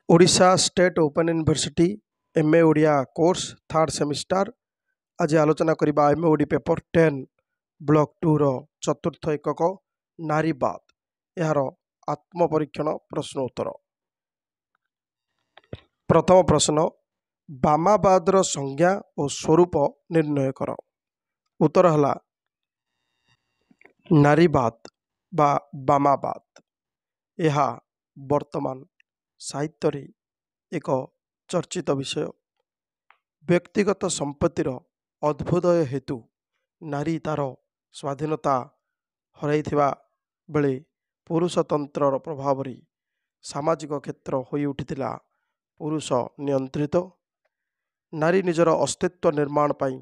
Odisha state open university MA Odia course third semester. आज आलोचना करबा एमए ओडी पेपर 10 ब्लॉक 2 रो चतुर्थ एकक नारीवाद यार आत्मपरीक्षण प्रश्न उत्तर। प्रथम प्रश्न, बामावादर संज्ञा और स्वरूप निर्णय कर। उत्तर हला नारीवाद बा बामावाद। यह वर्तमान साहित्य एक चर्चित विषय। व्यक्तिगत संपत्तिर अद्भुदय हेतु नारी तार स्वाधीनता हराइथिबा बेले पुरुषतंत्रर प्रभाव सामाजिक क्षेत्र होई उठिथिला पुरुष नियंत्रित। नारी निजर अस्तित्व निर्माण पाई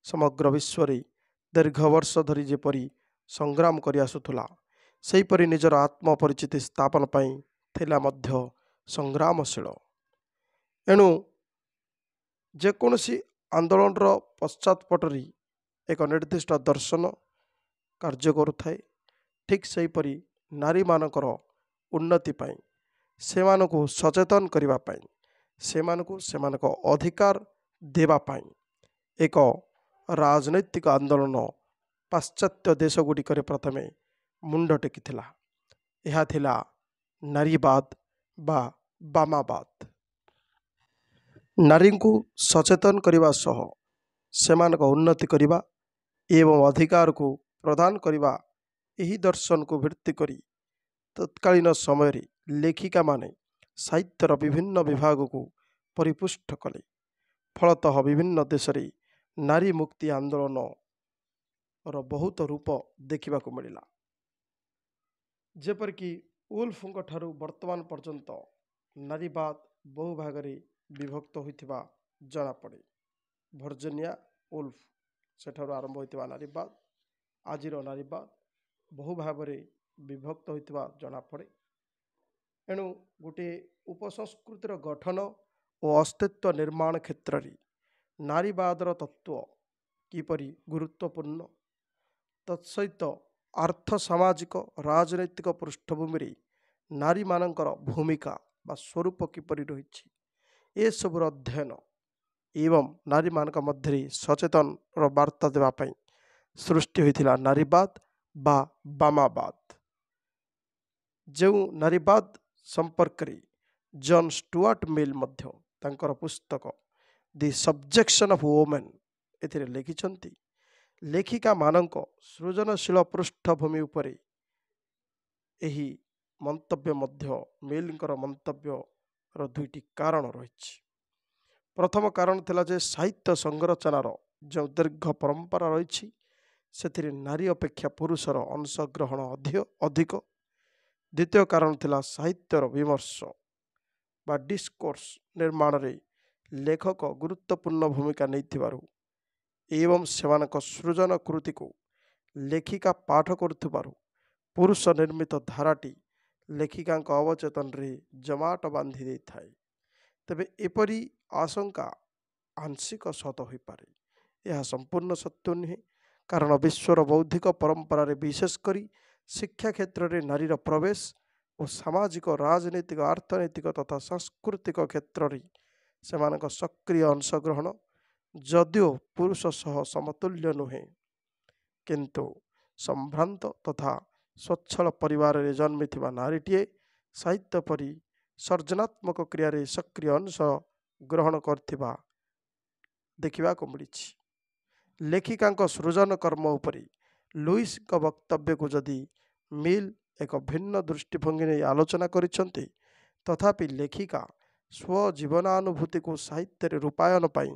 समग्र विश्व दीर्घ वर्ष धरी जेपरी संग्राम करि आसुथुला सेहीपरि निजर आत्मपरिचिति स्थापन पाई थिला मध्य संग्रामशील। एणु जेकोसी आंदोलन पश्चातपटरी एक निर्दिष्ट दर्शन कार्य करुଥାଏ। ठीक सेहीपरि नारी मानकर उन्नति पाई सेमानकु सचेतन करिबा पाई सेमानकु सेमानक अधिकार देवा पाई एक राजनैतिक आंदोलन पाश्चात्य देशगुड़िकर प्रथमे मुंड टेकिथिला। यह थिला नारीवाद बा बामावाद। नारी को सचेतन करने सह सेमानक उन्नति करने एवं अधिकार को प्रदान करने यही दर्शन को भित्ति करी तत्कालीन समय लेखिका माने साहित्यर विभिन्न विभाग को परिपुष्ट कले। फलतः विभिन्न देश रे नारी मुक्ति आंदोलन और बहुत रूप देखा मिलला। जेपरिक वुल्फ ठारू वर्तमान पर्यंत नारीवाद बहु भाग में विभक्त होइथिबा जना पड़े। वर्जिनिया वुल्फ सेठारु आरंभ होइथिबा नारीवाद आजिर नारीवाद बहु भाव में विभक्त होइथिबा जना पड़े। एणु गोटे उपसंस्कृतिर गठन और अस्तित्व निर्माण क्षेत्र रे नारीवादर तत्व किपरि गुरुत्वपूर्ण तत्सहित अर्थ सामाजिक राजनैतिक पृष्ठभूमि रे नारी मानकर भूमिका बा स्वरूप किपरि रही ए सबुर अध्ययन एवं नारी मानक मध्य सचेतन वार्ता देवाई सृष्टि होइथिला नारीवाद बा बामावाद। जो नारीवाद संपर्क रे जॉन स्टुअर्ट मिल मध्य तांकर पुस्तक दि सब्जेक्शन ऑफ वुमेन एथिरे लिखिछंती। लेखिका मानक सृजनशील पृष्ठभूमि उपरे एही मंतव्य मध्य मिलकर मंतव्य दुईटी कारण रही। प्रथम कारण थिला जे साहित्य संरचनार जो दीर्घ परंपरा रही से नारी अपेक्षा पुरुषर अंशग्रहण अधिक। द्वितीय कारण थिला साहित्यर विमर्श बा डिस्कोर्स निर्माण रे लेखक गुरुत्वपूर्ण भूमिका नहीं एवं सेमानक सृजन कृति को लेखिका पाठ करुथिबारु पुरुष निर्मित धाराटी लेखिका अवचेतन रे जमाट बांधि दे थाए। तेबे एपरी आशंका आंशिक सत हो पारे। यह संपूर्ण सत्य नुहे कारण विश्वर बौद्धिक परंपरा रे विशेषकर शिक्षा क्षेत्र रे नारीर प्रवेश और सामाजिक राजनैतिक अर्थनैतिक तथा सांस्कृतिक क्षेत्र रे सेमानक सक्रिय अंशग्रहण जदिओ पुरुष सह समतुल्य नुहे किंतु संभ्रांत तथा स्वच्छल परिवार रे जन्मिथिबा नारीटीए साहित्य परी सर्जनात्मक क्रिया रे सक्रिय अंश ग्रहण करथिबा देखिबा को मिली। लेखिका सृजन कर्म उपरी लुईस का वक्तव्य को जदि मिल एक भिन्न दृष्टिभंगी ने आलोचना करिसंती तथापि लेखिका स्व जीवनानुभूति को साहित्य रे रूपायन पाई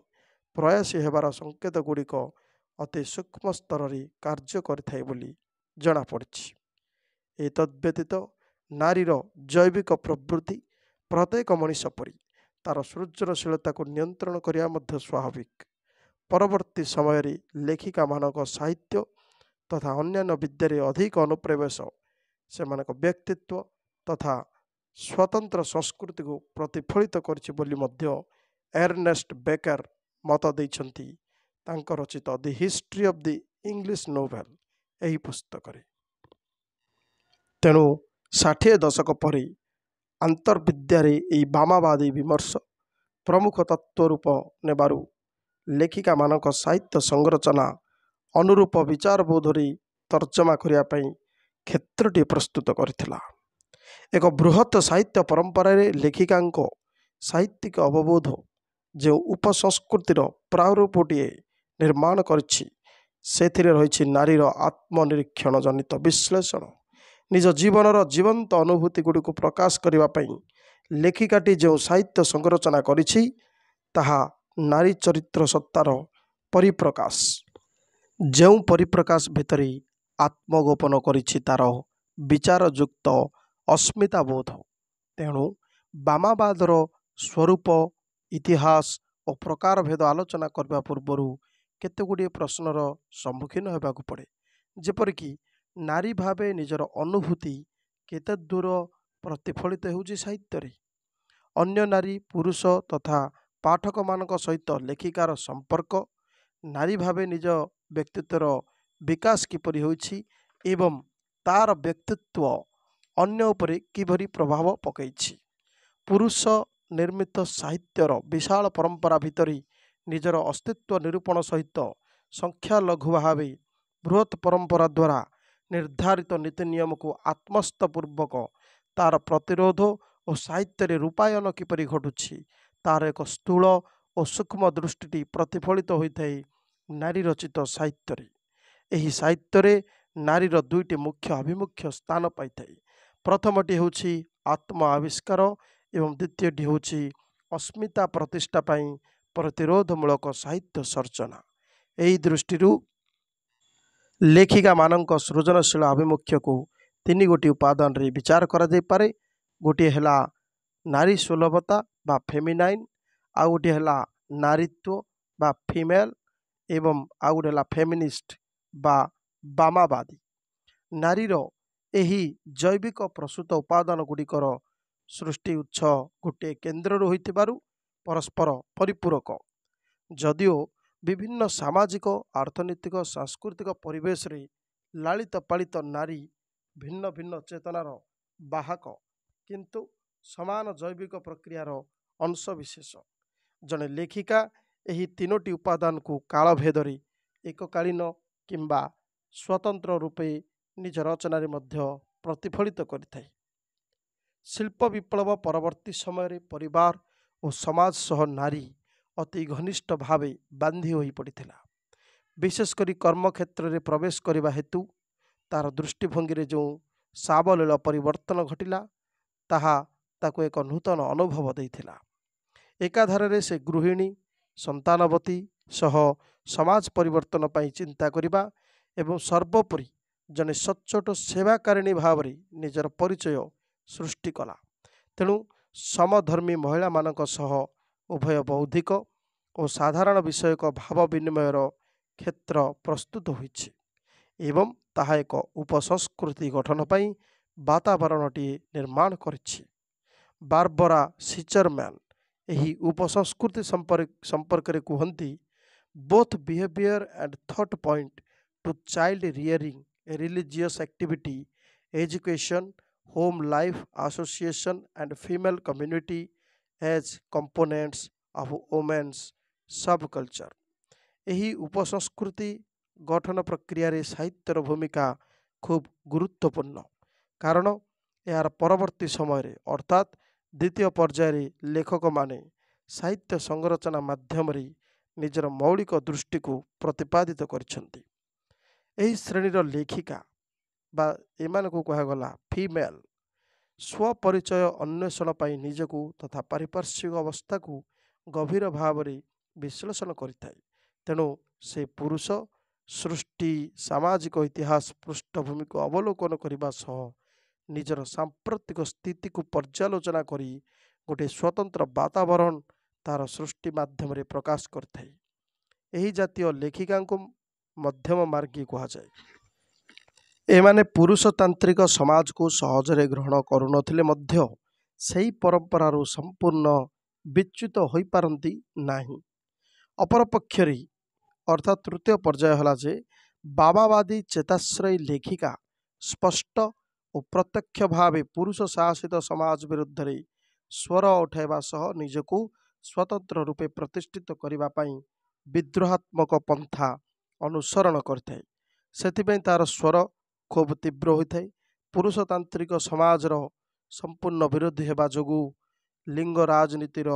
प्रयासी हेबार संकेत गुड़िक अति सूक्ष्म स्तर रे कार्य करिथाय बोली जना पड़िछि। एतद्व्यतीत नारीर जैविक प्रवृत्ति प्रत्येक मनीष परी तार सृजनशीलता को नियंत्रण करिया मध्य स्वाभाविक। परवर्ती समय रे लेखिका मानक साहित्य तथा अन्यान्य विद्यारे अधिक अनुप्रवेश सेमानक व्यक्तित्व तथा स्वतंत्र संस्कृति को प्रतिफलित करछि बोली मध्य एर्नेस्ट बेकर मत देइछंती तांकर रचित the history of the English novel एही पुस्तक रे। तेणु 60 दशक पर ଆନ୍ତର୍ବିଦ୍ୟାରେ ଏହି ବାମାବାଦୀ ବିମର୍ଶ ପ୍ରମୁଖ ତତ୍ତ୍ୱ ରୂପ ନେବାରୁ ଲେଖିକାମାନଙ୍କ ସାହିତ୍ୟ ସଂରଚନା ଅନୁରୂପ ବିଚାରବୋଧରେ ତର୍ଜମା କରିବା ପାଇଁ କ୍ଷେତ୍ରଟିଏ ପ୍ରସ୍ତୁତ କରିଥିଲା। ଏକ ବୃହତ୍ ସାହିତ୍ୟ ପରମ୍ପରାରେ ଲେଖିକାଙ୍କ ସାହିତ୍ୟିକ ଅବବୋଧ ଯେଉଁ ଉପସଂସ୍କୃତିର ପ୍ରାରୂପଟିଏ ନିର୍ମାଣ କରିଛି, ସେଥିରେ ରହିଛି ନାରୀର ଆତ୍ମନିରୀକ୍ଷଣ ଜନିତ ବିଶ୍ଳେଷଣ। ନିଜ ଜୀବନର ଜୀବନ୍ତ ଅନୁଭୂତିଗୁଡ଼ିକୁ ପ୍ରକାଶ କରିବା ପାଇଁ ଲେଖିକାଟି ଯେଉଁ ସାହିତ୍ୟ ସଂରଚନା କରିଛି, ତାହା ନାରୀ ଚରିତ୍ର ସତ୍ତାର ପରିପ୍ରକାଶ। ଯେଉଁ ପରିପ୍ରକାଶ ଭିତରେ ଆତ୍ମଗୋପନ କରିଛି ତାର ବିଚାରଯୁକ୍ତ ଅସ୍ମିତାବୋଧ। ତେଣୁ ବାମାବାଦର ସ୍ୱରୂପ, ଇତିହାସ ଓ ପ୍ରକାରଭେଦ ଆଲୋଚନା କରିବା ପୂର୍ବରୁ କେତେଗୁଡ଼ିଏ ପ୍ରଶ୍ନର ସମ୍ମୁଖୀନ ହେବାକୁ ପଡ଼େ। ଯେପରିକି ନାରୀ ଭାବେ ନିଜର ଅନୁଭୂତି କେତେଦୂର ପ୍ରତିଫଳିତ ହେଉଛି ସାହିତ୍ୟରେ, ଅନ୍ୟ ନାରୀ, ପୁରୁଷ ତଥା ପାଠକମାନଙ୍କ ସହିତ ଲେଖିକାର ସମ୍ପର୍କ, ନାରୀ ଭାବେ ନିଜ ବ୍ୟକ୍ତିତ୍ୱର ବିକାଶ କିପରି ହୋଇଛି ଏବଂ ତାର ବ୍ୟକ୍ତିତ୍ୱ ଅନ୍ୟ ଉପରେ କିପରି ପ୍ରଭାବ ପକାଇଛି। ପୁରୁଷ ନିର୍ମିତ ସାହିତ୍ୟର ବିଶାଳ ପରମ୍ପରା ଭିତରେ ନିଜର ଅସ୍ତିତ୍ୱ ନିରୂପଣ ସହିତ ସଂଖ୍ୟାଲଘୁ ଭାବେ ବୃହତ୍ ପରମ୍ପରା ଦ୍ୱାରା ନିର୍ଦ୍ଧାରିତ ନୀତି ନିୟମକୁ ଆତ୍ମସ୍ଥ ପୂର୍ବକ ତାର ପ୍ରତିରୋଧ ଓ ସାହିତ୍ୟରେ ରୂପାୟନ କିପରି ଘଟୁଛି, ତାର ଏକ ସ୍ଥୂଳ ଓ ସୂକ୍ଷ୍ମ ଦୃଷ୍ଟିଟି ପ୍ରତିଫଳିତ ହୋଇଥାଏ ନାରୀ ରଚିତ ସାହିତ୍ୟରେ। ଏହି ସାହିତ୍ୟରେ ନାରୀର ଦୁଇଟି ମୁଖ୍ୟ ଆଭିମୁଖ୍ୟ ସ୍ଥାନ ପାଇଥାଏ। ପ୍ରଥମଟି ହେଉଛି ଆତ୍ମ ଆବିଷ୍କାର ଏବଂ ଦ୍ୱିତୀୟଟି ହେଉଛି ଅସ୍ମିତା ପ୍ରତିଷ୍ଠା ପାଇଁ ପ୍ରତିରୋଧମୂଳକ ସାହିତ୍ୟ ସର୍ଜନା। ଏହି ଦୃଷ୍ଟିରୁ ଲେଖିକାମାନଙ୍କ ସୃଜନଶୀଳ ଆଭିମୁଖ୍ୟକୁ ତିନି ଗୋଟି ଉପାଦାନରେ ବିଚାର କରାଯାଇପାରେ। ଗୋଟିଏ ହେଲା ନାରୀ ସୁଲଭତା ବା ଫେମିନାଇନ୍, ଆଉ ଗୋଟିଏ ହେଲା ନାରୀତ୍ୱ ବା ଫିମେଲ ଏବଂ ଆଉ ଗୋଟିଏ ହେଲା ଫେମିନିଷ୍ଟ ବା ବାମାବାଦୀ। ନାରୀର ଏହି ଜୈବିକ ପ୍ରସୂତ ଉପାଦାନ ଗୁଡ଼ିକର ସୃଷ୍ଟି ଉତ୍ସ ଗୋଟିଏ କେନ୍ଦ୍ରରୁ ହୋଇଥିବାରୁ ପରସ୍ପର ପରିପୂରକ। ଯଦିଓ ବିଭିନ୍ନ ସାମାଜିକ, ଅର୍ଥନୈତିକ, ସାଂସ୍କୃତିକ ପରିବେଶରେ ଲାଳିତ ପାଳିତ ନାରୀ ଭିନ୍ନ ଭିନ୍ନ ଚେତନାର ବାହକ, କିନ୍ତୁ ସମାନ ଜୈବିକ ପ୍ରକ୍ରିୟାର ଅଂଶବିଶେଷ। ଜଣେ ଲେଖିକା ଏହି ତିନୋଟି ଉପାଦାନକୁ କାଳଭେଦରେ ଏକକାଳୀନ କିମ୍ବା ସ୍ୱତନ୍ତ୍ର ରୂପେ ନିଜ ରଚନାରେ ମଧ୍ୟ ପ୍ରତିଫଳିତ କରିଥାଏ। ଶିଳ୍ପ ବିପ୍ଳବ ପରବର୍ତ୍ତୀ ସମୟରେ ପରିବାର ଓ ସମାଜ ସହ ନାରୀ ଅତି ଘନିଷ୍ଠ ଭାବେ ବାନ୍ଧି ହୋଇ ପଡ଼ିଥିଲା। ବିଶେଷ କରି କର୍ମକ୍ଷେତ୍ରରେ ପ୍ରବେଶ କରିବା ହେତୁ ତାର ଦୃଷ୍ଟିଭଙ୍ଗୀରେ ଯେଉଁ ସାବଲୀଳ ପରିବର୍ତ୍ତନ ଘଟିଲା, ତାହା ତାକୁ ଏକ ନୂତନ ଅନୁଭବ ଦେଇଥିଲା। ଏକାଧାରରେ ସେ ଗୃହିଣୀ, ସନ୍ତାନବତୀ ସହ ସମାଜ ପରିବର୍ତ୍ତନ ପାଇଁ ଚିନ୍ତା କରିବା ଏବଂ ସର୍ବୋପରି ଜଣେ ସଚ୍ଚୋଟ ସେବାକାରିଣୀ ଭାବରେ ନିଜର ପରିଚୟ ସୃଷ୍ଟି କଲା। ତେଣୁ ସମଧର୍ମୀ ମହିଳାମାନଙ୍କ ସହ ଉଭୟ ବୌଦ୍ଧିକ ଓ ସାଧାରଣ ବିଷୟକ ଭାବ ବିନିମୟର କ୍ଷେତ୍ର ପ୍ରସ୍ତୁତ ହୋଇଛି ଏବଂ ତାହା ଏକ ଉପସଂସ୍କୃତି ଗଠନ ପାଇଁ ବାତାବରଣଟିଏ ନିର୍ମାଣ କରିଛି। ବାର୍ବରା ସିଚରମ୍ୟାନ ଏହି ଉପସଂସ୍କୃତି ସମ୍ପର୍କରେ କୁହନ୍ତି, both behaviour and thought point to child rearing, religious activity, education, home life, association and female community as components of women's subculture. ଏହି ଉପସଂସ୍କୃତି ଗଠନ ପ୍ରକ୍ରିୟାରେ ସାହିତ୍ୟର ଭୂମିକା ଖୁବ୍ ଗୁରୁତ୍ୱପୂର୍ଣ୍ଣ, କାରଣ ଏହାର ପରବର୍ତ୍ତୀ ସମୟରେ ଅର୍ଥାତ୍ ଦ୍ୱିତୀୟ ପର୍ଯ୍ୟାୟରେ ଲେଖକମାନେ ସାହିତ୍ୟ ସଂରଚନା ମାଧ୍ୟମରେ ନିଜର ମୌଳିକ ଦୃଷ୍ଟିକୁ ପ୍ରତିପାଦିତ କରିଛନ୍ତି। ଏହି ଶ୍ରେଣୀର ଲେଖିକା ବା ଏମାନଙ୍କୁ କୁହାଗଲା ଫିମେଲ ସ୍ୱପରିଚୟ ଅନ୍ୱେଷଣ ପାଇଁ ନିଜକୁ ତଥା ପାରିପାର୍ଶ୍ୱିକ ଅବସ୍ଥାକୁ ଗଭୀର ଭାବରେ ବିଶ୍ଳେଷଣ କରିଥାଏ। ତେଣୁ ସେ ପୁରୁଷ ସୃଷ୍ଟି, ସାମାଜିକ ଇତିହାସ ପୃଷ୍ଠଭୂମିକୁ ଅବଲୋକନ କରିବା ସହ ନିଜର ସାମ୍ପ୍ରତିକ ସ୍ଥିତିକୁ ପର୍ଯ୍ୟାଲୋଚନା କରି ଗୋଟିଏ ସ୍ୱତନ୍ତ୍ର ବାତାବରଣ ତାର ସୃଷ୍ଟି ମାଧ୍ୟମରେ ପ୍ରକାଶ କରିଥାଏ। ଏହି ଜାତୀୟ ଲେଖିକାଙ୍କୁ ମଧ୍ୟମ ମାର୍ଗୀ କୁହାଯାଏ। ଏମାନେ ପୁରୁଷତାନ୍ତ୍ରିକ ସମାଜକୁ ସହଜରେ ଗ୍ରହଣ କରୁନଥିଲେ ମଧ୍ୟ ସେହି ପରମ୍ପରାରୁ ସମ୍ପୂର୍ଣ୍ଣ ବିଚ୍ୟୁତ ହୋଇପାରନ୍ତି ନାହିଁ। ଅପରପକ୍ଷରେ ଅର୍ଥାତ୍ ତୃତୀୟ ପର୍ଯ୍ୟାୟ ହେଲା ଯେ ବାମାବାଦୀ ଚେତାଶ୍ରୟୀ ଲେଖିକା ସ୍ପଷ୍ଟ ଓ ପ୍ରତ୍ୟକ୍ଷ ଭାବେ ପୁରୁଷ ଶାସିତ ସମାଜ ବିରୁଦ୍ଧରେ ସ୍ୱର ଉଠାଇବା ସହ ନିଜକୁ ସ୍ୱତନ୍ତ୍ର ରୂପେ ପ୍ରତିଷ୍ଠିତ କରିବା ପାଇଁ ବିଦ୍ରୋହାତ୍ମକ ପନ୍ଥା ଅନୁସରଣ କରିଥାଏ। ସେଥିପାଇଁ ତାର ସ୍ୱର ଖୁବ୍ ତୀବ୍ର ହୋଇଥାଏ। ପୁରୁଷତାନ୍ତ୍ରିକ ସମାଜର ସମ୍ପୂର୍ଣ୍ଣ ବିରୋଧୀ ହେବା ଯୋଗୁଁ ଲିଙ୍ଗ ରାଜନୀତିର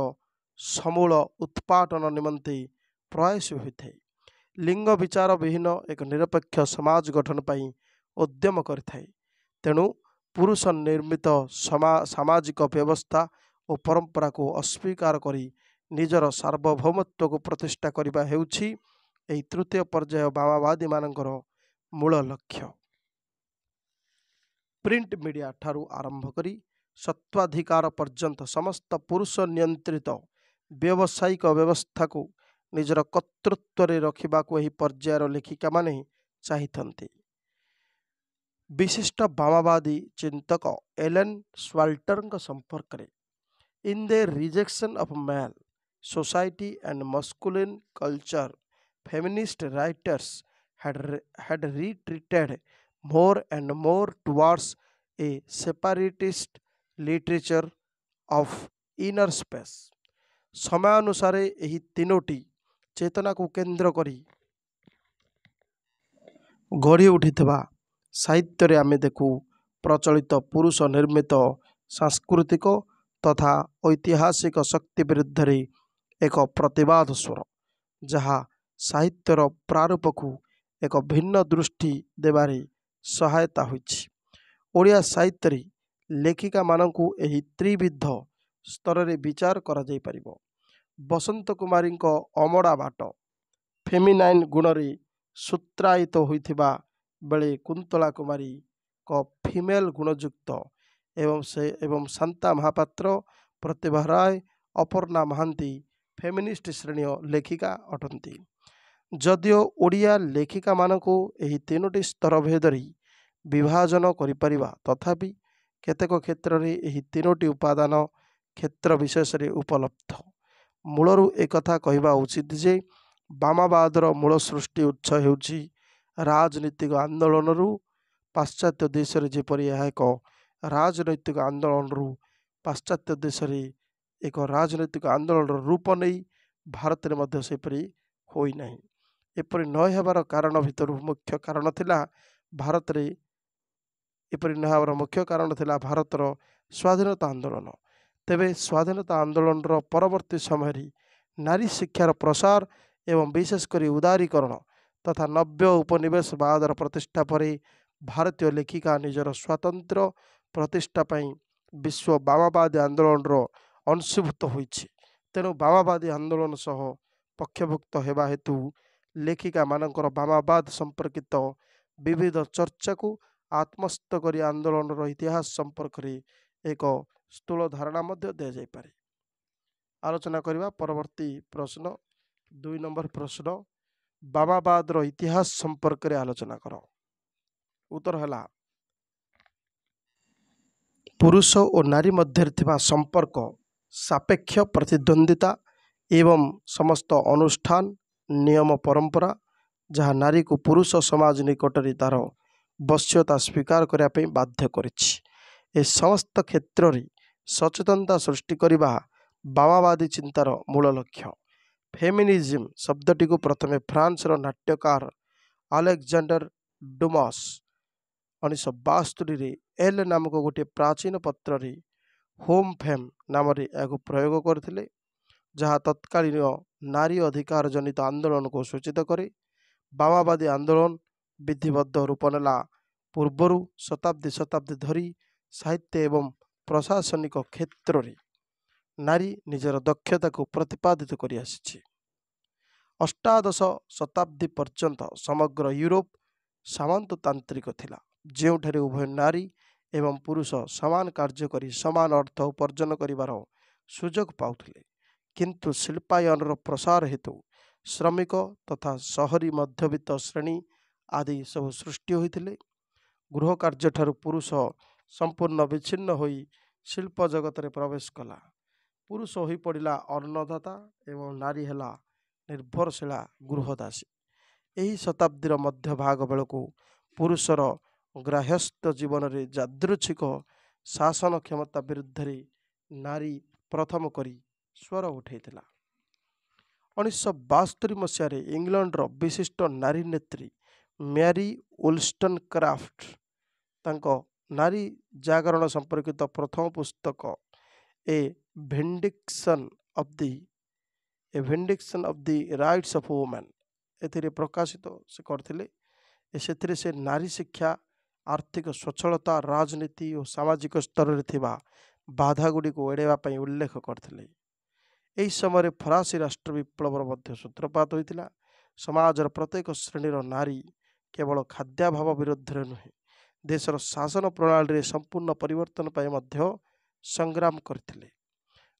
ସମୂଳ ଉତ୍ପାଟନ ନିମନ୍ତେ ପ୍ରୟାସ ହୋଇଥାଏ। ଲିଙ୍ଗ ବିଚାର ବିହୀନ ଏକ ନିରପେକ୍ଷ ସମାଜ ଗଠନ ପାଇଁ ଉଦ୍ୟମ କରିଥାଏ। ତେଣୁ ପୁରୁଷ ନିର୍ମିତ ସାମାଜିକ ବ୍ୟବସ୍ଥା ଓ ପରମ୍ପରାକୁ ଅସ୍ୱୀକାର କରି ନିଜର ସାର୍ବଭୌମତ୍ୱକୁ ପ୍ରତିଷ୍ଠା କରିବା ହେଉଛି ଏହି ତୃତୀୟ ପର୍ଯ୍ୟାୟ ବାମବାଦୀମାନଙ୍କର ମୂଳ ଲକ୍ଷ୍ୟ। ପ୍ରିଣ୍ଟ ମିଡ଼ିଆ ଠାରୁ ଆରମ୍ଭ କରି ସତ୍ତ୍ୱାଧିକାର ପର୍ଯ୍ୟନ୍ତ ସମସ୍ତ ପୁରୁଷ ନିୟନ୍ତ୍ରିତ ବ୍ୟବସାୟିକ ବ୍ୟବସ୍ଥାକୁ ନିଜର କର୍ତ୍ତୃତ୍ୱରେ ରଖିବାକୁ ଏହି ପର୍ଯ୍ୟାୟର ଲେଖିକାମାନେ ଚାହିଁଥାନ୍ତି। ବିଶିଷ୍ଟ ବାମବାଦୀ ଚିନ୍ତକ ଏଲେନ୍ ସ୍ୱାଲ୍ଟରଙ୍କ ସମ୍ପର୍କରେ In their rejection of male society and masculine culture, feminist writers had retreated more and more towards a separatist literature of inner space. ସମୟାନୁସାରେ ଏହି ତିନୋଟି ଚେତନାକୁ କେନ୍ଦ୍ର କରି ଗଢ଼ି ଉଠିଥିବା ସାହିତ୍ୟରେ ଆମେ ଦେଖୁ ପ୍ରଚଳିତ ପୁରୁଷ ନିର୍ମିତ ସାଂସ୍କୃତିକ ତଥା ଐତିହାସିକ ଶକ୍ତି ବିରୁଦ୍ଧରେ ଏକ ପ୍ରତିବାଦ ସ୍ୱର, ଯାହା ସାହିତ୍ୟର ପ୍ରାରୂପକୁ ଏକ ଭିନ୍ନ ଦୃଷ୍ଟି ଦେବାରେ ସହାୟତା ହୋଇଛି। ଓଡ଼ିଆ ସାହିତ୍ୟରେ ଲେଖିକାମାନଙ୍କୁ ଏହି ତ୍ରିବିଧ ସ୍ତରରେ ବିଚାର କରାଯାଇପାରିବ। ବସନ୍ତ କୁମାରୀଙ୍କ ଅମଡ଼ା ବାଟ ଫେମିନାଇନ୍ ଗୁଣରେ ସୂତ୍ରାୟିତ ହୋଇଥିବା ବେଳେ କୁନ୍ତଳା କୁମାରୀଙ୍କ ଫିମେଲ୍ ଗୁଣଯୁକ୍ତ ଏବଂ ଶାନ୍ତା ମହାପାତ୍ର, ପ୍ରତିଭା ରାୟ, ଅପର୍ଣ୍ଣା ମହାନ୍ତି ଫେମିନିଷ୍ଟ ଶ୍ରେଣୀୟ ଲେଖିକା ଅଟନ୍ତି। ଯଦିଓ ଓଡ଼ିଆ ଲେଖିକାମାନଙ୍କୁ ଏହି ତିନୋଟି ସ୍ତର ଭେଦରେ ବିଭାଜନ କରିପାରିବା, ତଥାପି କେତେକ କ୍ଷେତ୍ରରେ ଏହି ତିନୋଟି ଉପାଦାନ କ୍ଷେତ୍ର ବିଶେଷରେ ଉପଲବ୍ଧ। ମୂଳରୁ ଏକଥା କହିବା ଉଚିତ ଯେ ବାମବାଦର ମୂଳ ସୃଷ୍ଟି ଉତ୍ସ ହେଉଛି ରାଜନୈତିକ ଆନ୍ଦୋଳନରୁ। ପାଶ୍ଚାତ୍ୟ ଦେଶରେ ଯେପରି ଏହା ଏକ ରାଜନୈତିକ ଆନ୍ଦୋଳନରୁ ପାଶ୍ଚାତ୍ୟ ଦେଶରେ ଏକ ରାଜନୈତିକ ଆନ୍ଦୋଳନର ରୂପ ନେଇ ଭାରତରେ ମଧ୍ୟ ସେପରି ହୋଇନାହିଁ। ଏପରି ନ ହେବାର କାରଣ ଭିତରୁ ମୁଖ୍ୟ କାରଣ ଥିଲା ଭାରତର ସ୍ୱାଧୀନତା ଆନ୍ଦୋଳନ। ତେବେ ସ୍ୱାଧୀନତା ଆନ୍ଦୋଳନର ପରବର୍ତ୍ତୀ ସମୟରେ ନାରୀ ଶିକ୍ଷାର ପ୍ରସାର ଏବଂ ବିଶେଷ କରି ଉଦାରୀକରଣ ତଥା ନବ୍ୟ ଉପନିବେଶବାଦର ପ୍ରତିଷ୍ଠା ପରେ ଭାରତୀୟ ଲେଖିକା ନିଜର ସ୍ୱାତନ୍ତ୍ର୍ୟ ପ୍ରତିଷ୍ଠା ପାଇଁ ବିଶ୍ୱ ବାମବାଦୀ ଆନ୍ଦୋଳନର ଅଂଶୀଭୂତ ହୋଇଛି। ତେଣୁ ବାମବାଦୀ ଆନ୍ଦୋଳନ ସହ ପକ୍ଷଭୁକ୍ତ ହେବା ହେତୁ ଲେଖିକାମାନଙ୍କର ବାମବାଦ ସମ୍ପର୍କିତ ବିବିଧ ଚର୍ଚ୍ଚାକୁ ଆତ୍ମସ୍ଥ କରି ଆନ୍ଦୋଳନର ଇତିହାସ ସମ୍ପର୍କରେ ଏକ ସ୍ଥୂଳ ଧାରଣା ମଧ୍ୟ ଦିଆଯାଇପାରେ। ଆଲୋଚନା କରିବା ପରବର୍ତ୍ତୀ ପ୍ରଶ୍ନ 2 ନମ୍ବର ପ୍ରଶ୍ନ, ବାମବାଦର ଇତିହାସ ସମ୍ପର୍କରେ ଆଲୋଚନା କର। ଉତ୍ତର ହେଲା ପୁରୁଷ ଓ ନାରୀ ମଧ୍ୟରେ ଥିବା ସମ୍ପର୍କ, ସାପେକ୍ଷ ପ୍ରତିଦ୍ୱନ୍ଦ୍ୱିତା ଏବଂ ସମସ୍ତ ଅନୁଷ୍ଠାନ, ନିୟମ, ପରମ୍ପରା ଯାହା ନାରୀକୁ ପୁରୁଷ ସମାଜ ନିକଟରେ ତାର ବଶ୍ୟତା ସ୍ୱୀକାର କରିବା ପାଇଁ ବାଧ୍ୟ କରିଛି। ଏ ସମସ୍ତ କ୍ଷେତ୍ରରେ ସଚେତନତା ସୃଷ୍ଟି କରିବା ବାମବାଦୀ ଚିନ୍ତାର ମୂଳ ଲକ୍ଷ୍ୟ। ଫେମିନିଜିମ୍ ଶବ୍ଦଟିକୁ ପ୍ରଥମେ ଫ୍ରାନ୍ସର ନାଟ୍ୟକାର ଆଲେକ୍ଜାଣ୍ଡର ଡୁମସ୍ 1962ରେ ଏଲ୍ ନାମକ ଗୋଟିଏ ପ୍ରାଚୀନ ପତ୍ରରେ ହୋମ୍ ଫେମ୍ ନାମରେ ଏହାକୁ ପ୍ରୟୋଗ କରିଥିଲେ, ଯାହା ତତ୍କାଳୀନ ନାରୀ ଅଧିକାର ଜନିତ ଆନ୍ଦୋଳନକୁ ସୂଚିତ କରେ। ବାମବାଦୀ ଆନ୍ଦୋଳନ ବିଧିବଦ୍ଧ ରୂପ ନେଲା ପୂର୍ବରୁ ଶତାବ୍ଦୀ ଧରି ସାହିତ୍ୟ ଏବଂ ପ୍ରଶାସନିକ କ୍ଷେତ୍ରରେ ନାରୀ ନିଜର ଦକ୍ଷତାକୁ ପ୍ରତିପାଦିତ କରି ଆସିଛି। ଅଷ୍ଟାଦଶ ଶତାବ୍ଦୀ ପର୍ଯ୍ୟନ୍ତ ସମଗ୍ର ୟୁରୋପ ସାମନ୍ତତାନ୍ତ୍ରିକ ଥିଲା, ଯେଉଁଠାରେ ଉଭୟ ନାରୀ ଏବଂ ପୁରୁଷ ସମାନ କାର୍ଯ୍ୟ କରି ସମାନ ଅର୍ଥ ଉପାର୍ଜନ କରିବାର ସୁଯୋଗ ପାଉଥିଲେ। କିନ୍ତୁ ଶିଳ୍ପାୟନର ପ୍ରସାର ହେତୁ ଶ୍ରମିକ ତଥା ସହରୀ ମଧ୍ୟବିତ୍ତ ଶ୍ରେଣୀ ଆଦି ସବୁ ସୃଷ୍ଟି ହୋଇଥିଲେ। ଗୃହ କାର୍ଯ୍ୟଠାରୁ ପୁରୁଷ ସମ୍ପୂର୍ଣ୍ଣ ବିଚ୍ଛିନ୍ନ ହୋଇ ଶିଳ୍ପ ଜଗତରେ ପ୍ରବେଶ କଲା। ପୁରୁଷ ହୋଇପଡ଼ିଲା ଅନ୍ନଦାତା ଏବଂ ନାରୀ ହେଲା ନିର୍ଭରଶୀଳା ଗୃହଦାସୀ। ଏହି ଶତାବ୍ଦୀର ମଧ୍ୟଭାଗ ବେଳକୁ ପୁରୁଷର ଗ୍ରାହସ୍ଥ ଜୀବନରେ ଯାଦୃଚ୍ଛିକ ଶାସନ କ୍ଷମତା ବିରୁଦ୍ଧରେ ନାରୀ ପ୍ରଥମ କରି ସ୍ୱର ଉଠାଇଥିଲା। 1972 ମସିହାରେ ଇଂଲଣ୍ଡର ବିଶିଷ୍ଟ ନାରୀ ନେତ୍ରୀ ମ୍ୟାରୀ ଉଲଷ୍ଟନକ୍ରାଫ୍ଟ ତାଙ୍କ ନାରୀ ଜାଗରଣ ସମ୍ପର୍କିତ ପ୍ରଥମ ପୁସ୍ତକ a vindication of the rights of women ଏଥିରେ ପ୍ରକାଶିତ ସେ କରିଥିଲେ। ସେଥିରେ ସେ ନାରୀ ଶିକ୍ଷା, ଆର୍ଥିକ ସ୍ୱଚ୍ଛଳତା, ରାଜନୀତି ଓ ସାମାଜିକ ସ୍ତରରେ ଥିବା ବାଧାଗୁଡ଼ିକୁ ଏଡ଼ାଇବା ପାଇଁ ଉଲ୍ଲେଖ କରିଥିଲେ। ଏହି ସମୟରେ ଫରାସୀ ରାଷ୍ଟ୍ର ବିପ୍ଳବର ମଧ୍ୟ ସୂତ୍ରପାତ ହୋଇଥିଲା। ସମାଜର ପ୍ରତ୍ୟେକ ଶ୍ରେଣୀର ନାରୀ କେବଳ ଖାଦ୍ୟାଭାବ ବିରୁଦ୍ଧରେ ନୁହେଁ, ଦେଶର ଶାସନ ପ୍ରଣାଳୀରେ ସମ୍ପୂର୍ଣ୍ଣ ପରିବର୍ତ୍ତନ ପାଇଁ ମଧ୍ୟ ସଂଗ୍ରାମ କରିଥିଲେ।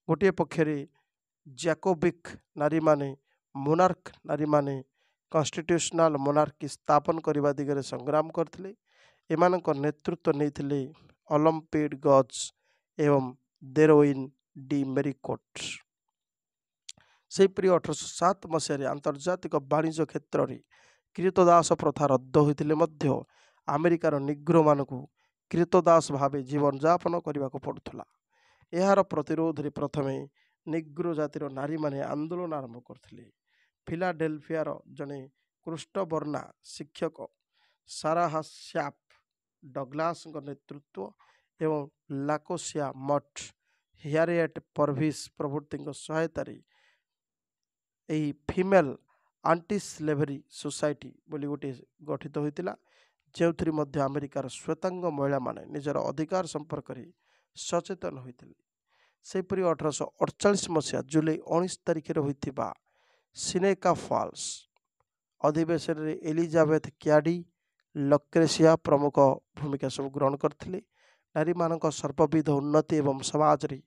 ଗୋଟିଏ ପକ୍ଷରେ ଜ୍ୟାକୋବିକ୍ ନାରୀମାନେ, ମୋନାର୍କ ନାରୀମାନେ କନଷ୍ଟିଟ୍ୟୁସନାଲ ମୋନାର୍କି ସ୍ଥାପନ କରିବା ଦିଗରେ ସଂଗ୍ରାମ କରିଥିଲେ। ଏମାନଙ୍କ ନେତୃତ୍ୱ ନେଇଥିଲେ ଅଲମ୍ପିଡ ଗଜ ଏବଂ ଦେରୋଇନ୍ ଡି ମେରିକୋଟ। ସେହିପରି 1807 ମସିହାରେ ଆନ୍ତର୍ଜାତିକ ବାଣିଜ୍ୟ କ୍ଷେତ୍ରରେ କ୍ରୀତଦାସ ପ୍ରଥା ରଦ୍ଦ ହୋଇଥିଲେ ମଧ୍ୟ ଆମେରିକାର ନିଗ୍ରୋମାନଙ୍କୁ କ୍ରୀତଦାସ ଭାବେ ଜୀବନଯାପନ କରିବାକୁ ପଡ଼ୁଥିଲା। ଏହାର ପ୍ରତିରୋଧରେ ପ୍ରଥମେ ନିଗ୍ରୋ ଜାତିର ନାରୀମାନେ ଆନ୍ଦୋଳନ ଆରମ୍ଭ କରିଥିଲେ। ଫିଲାଡେଲଫିଆର ଜଣେ କୃଷ୍ଣବର୍ଣ୍ଣା ଶିକ୍ଷକ ସାରାହା ସ୍ୟାପ୍ ଡଗ୍ଲାସଙ୍କ ନେତୃତ୍ୱ ଏବଂ ଲାକୋସିଆ ମଠ, ହ୍ୟାରିଏଟ୍ ପର୍ଭିସ୍ ପ୍ରଭୃତିଙ୍କ ସହାୟତାରେ ଏହି ଫିମେଲ ଆଣ୍ଟି ସ୍ଲେଭେରୀ ସୋସାଇଟି ବୋଲି ଗୋଟିଏ ଗଠିତ ହୋଇଥିଲା, ଯେଉଁଥିରେ ମଧ୍ୟ ଆମେରିକାର ଶ୍ୱେତାଙ୍ଗ ମହିଳାମାନେ ନିଜର ଅଧିକାର ସମ୍ପର୍କରେ ସଚେତନ ହୋଇଥିଲେ। ସେହିପରି 1848 ମସିହା ଜୁଲାଇ 19 ତାରିଖରେ ହୋଇଥିବା ସିନେକା ଫଲ୍ସ ଅଧିବେଶନରେ ଏଲିଜାବେଥ କ୍ୟାଡି, ଲକ୍ରେସିଆ ପ୍ରମୁଖ ଭୂମିକା ସବୁ ଗ୍ରହଣ କରିଥିଲେ। ନାରୀମାନଙ୍କ ସର୍ବବିଧ ଉନ୍ନତି ଏବଂ ସମାଜରେ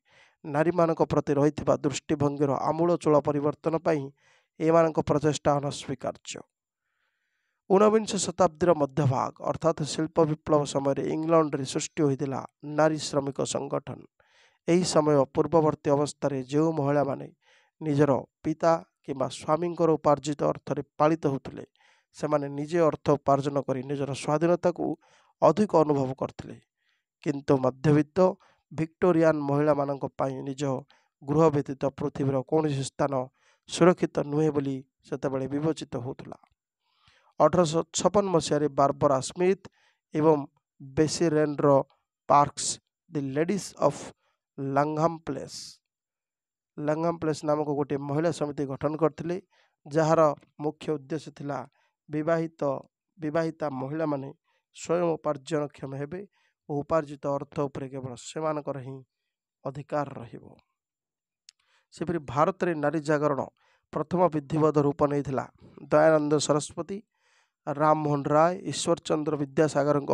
ନାରୀମାନଙ୍କ ପ୍ରତି ରହିଥିବା ଦୃଷ୍ଟିଭଙ୍ଗୀର ଆମୂଳଚୂଳ ପରିବର୍ତ୍ତନ ପାଇଁ ଏମାନଙ୍କ ପ୍ରଚେଷ୍ଟା ଅନସ୍ୱୀକାର୍ଯ୍ୟ। ଊନବିଂଶ ଶତାବ୍ଦୀର ମଧ୍ୟଭାଗ ଅର୍ଥାତ୍ ଶିଳ୍ପ ବିପ୍ଳବ ସମୟରେ ଇଂଲଣ୍ଡରେ ସୃଷ୍ଟି ହୋଇଥିଲା ନାରୀ ଶ୍ରମିକ ସଂଗଠନ। ଏହି ସମୟ ପୂର୍ବବର୍ତ୍ତୀ ଅବସ୍ଥାରେ ଯେଉଁ ମହିଳାମାନେ ନିଜର ପିତା କିମ୍ବା ସ୍ୱାମୀଙ୍କର ଉପାର୍ଜିତ ଅର୍ଥରେ ପାଳିତ ହେଉଥିଲେ, ସେମାନେ ନିଜେ ଅର୍ଥ ଉପାର୍ଜନ କରି ନିଜର ସ୍ୱାଧୀନତାକୁ ଅଧିକ ଅନୁଭବ କରିଥିଲେ। କିନ୍ତୁ ମଧ୍ୟବିତ୍ତ ଭିକ୍ଟୋରିଆନ୍ ମହିଳାମାନଙ୍କ ପାଇଁ ନିଜ ଗୃହ ବ୍ୟତୀତ ପୃଥିବୀର କୌଣସି ସ୍ଥାନ ସୁରକ୍ଷିତ ନୁହେଁ ବୋଲି ସେତେବେଳେ ବିବେଚିତ ହେଉଥିଲା। 1856 ମସିହାରେ ବାର୍ବରା ସ୍ମିଥ୍ ଏବଂ Bessie Rayner Parkes the ladies of Langham Place ନାମକ ଗୋଟିଏ ମହିଳା ସମିତି ଗଠନ କରିଥିଲେ, ଯାହାର ମୁଖ୍ୟ ଉଦ୍ଦେଶ୍ୟ ଥିଲା ବିବାହିତା ମହିଳାମାନେ ସ୍ୱୟଂ ଉପାର୍ଜନକ୍ଷମ ହେବେ ଓ ଉପାର୍ଜିତ ଅର୍ଥ ଉପରେ କେବଳ ସେମାନଙ୍କର ହିଁ ଅଧିକାର ରହିବ। ସେପରି ଭାରତରେ ନାରୀ ଜାଗରଣ ପ୍ରଥମ ବିଧିବଦ୍ଧ ରୂପ ନେଇଥିଲା ଦୟାନନ୍ଦ ସରସ୍ୱତୀ, ରାମମୋହନ ରାୟ, ଈଶ୍ୱରଚନ୍ଦ୍ର ବିଦ୍ୟାସାଗରଙ୍କ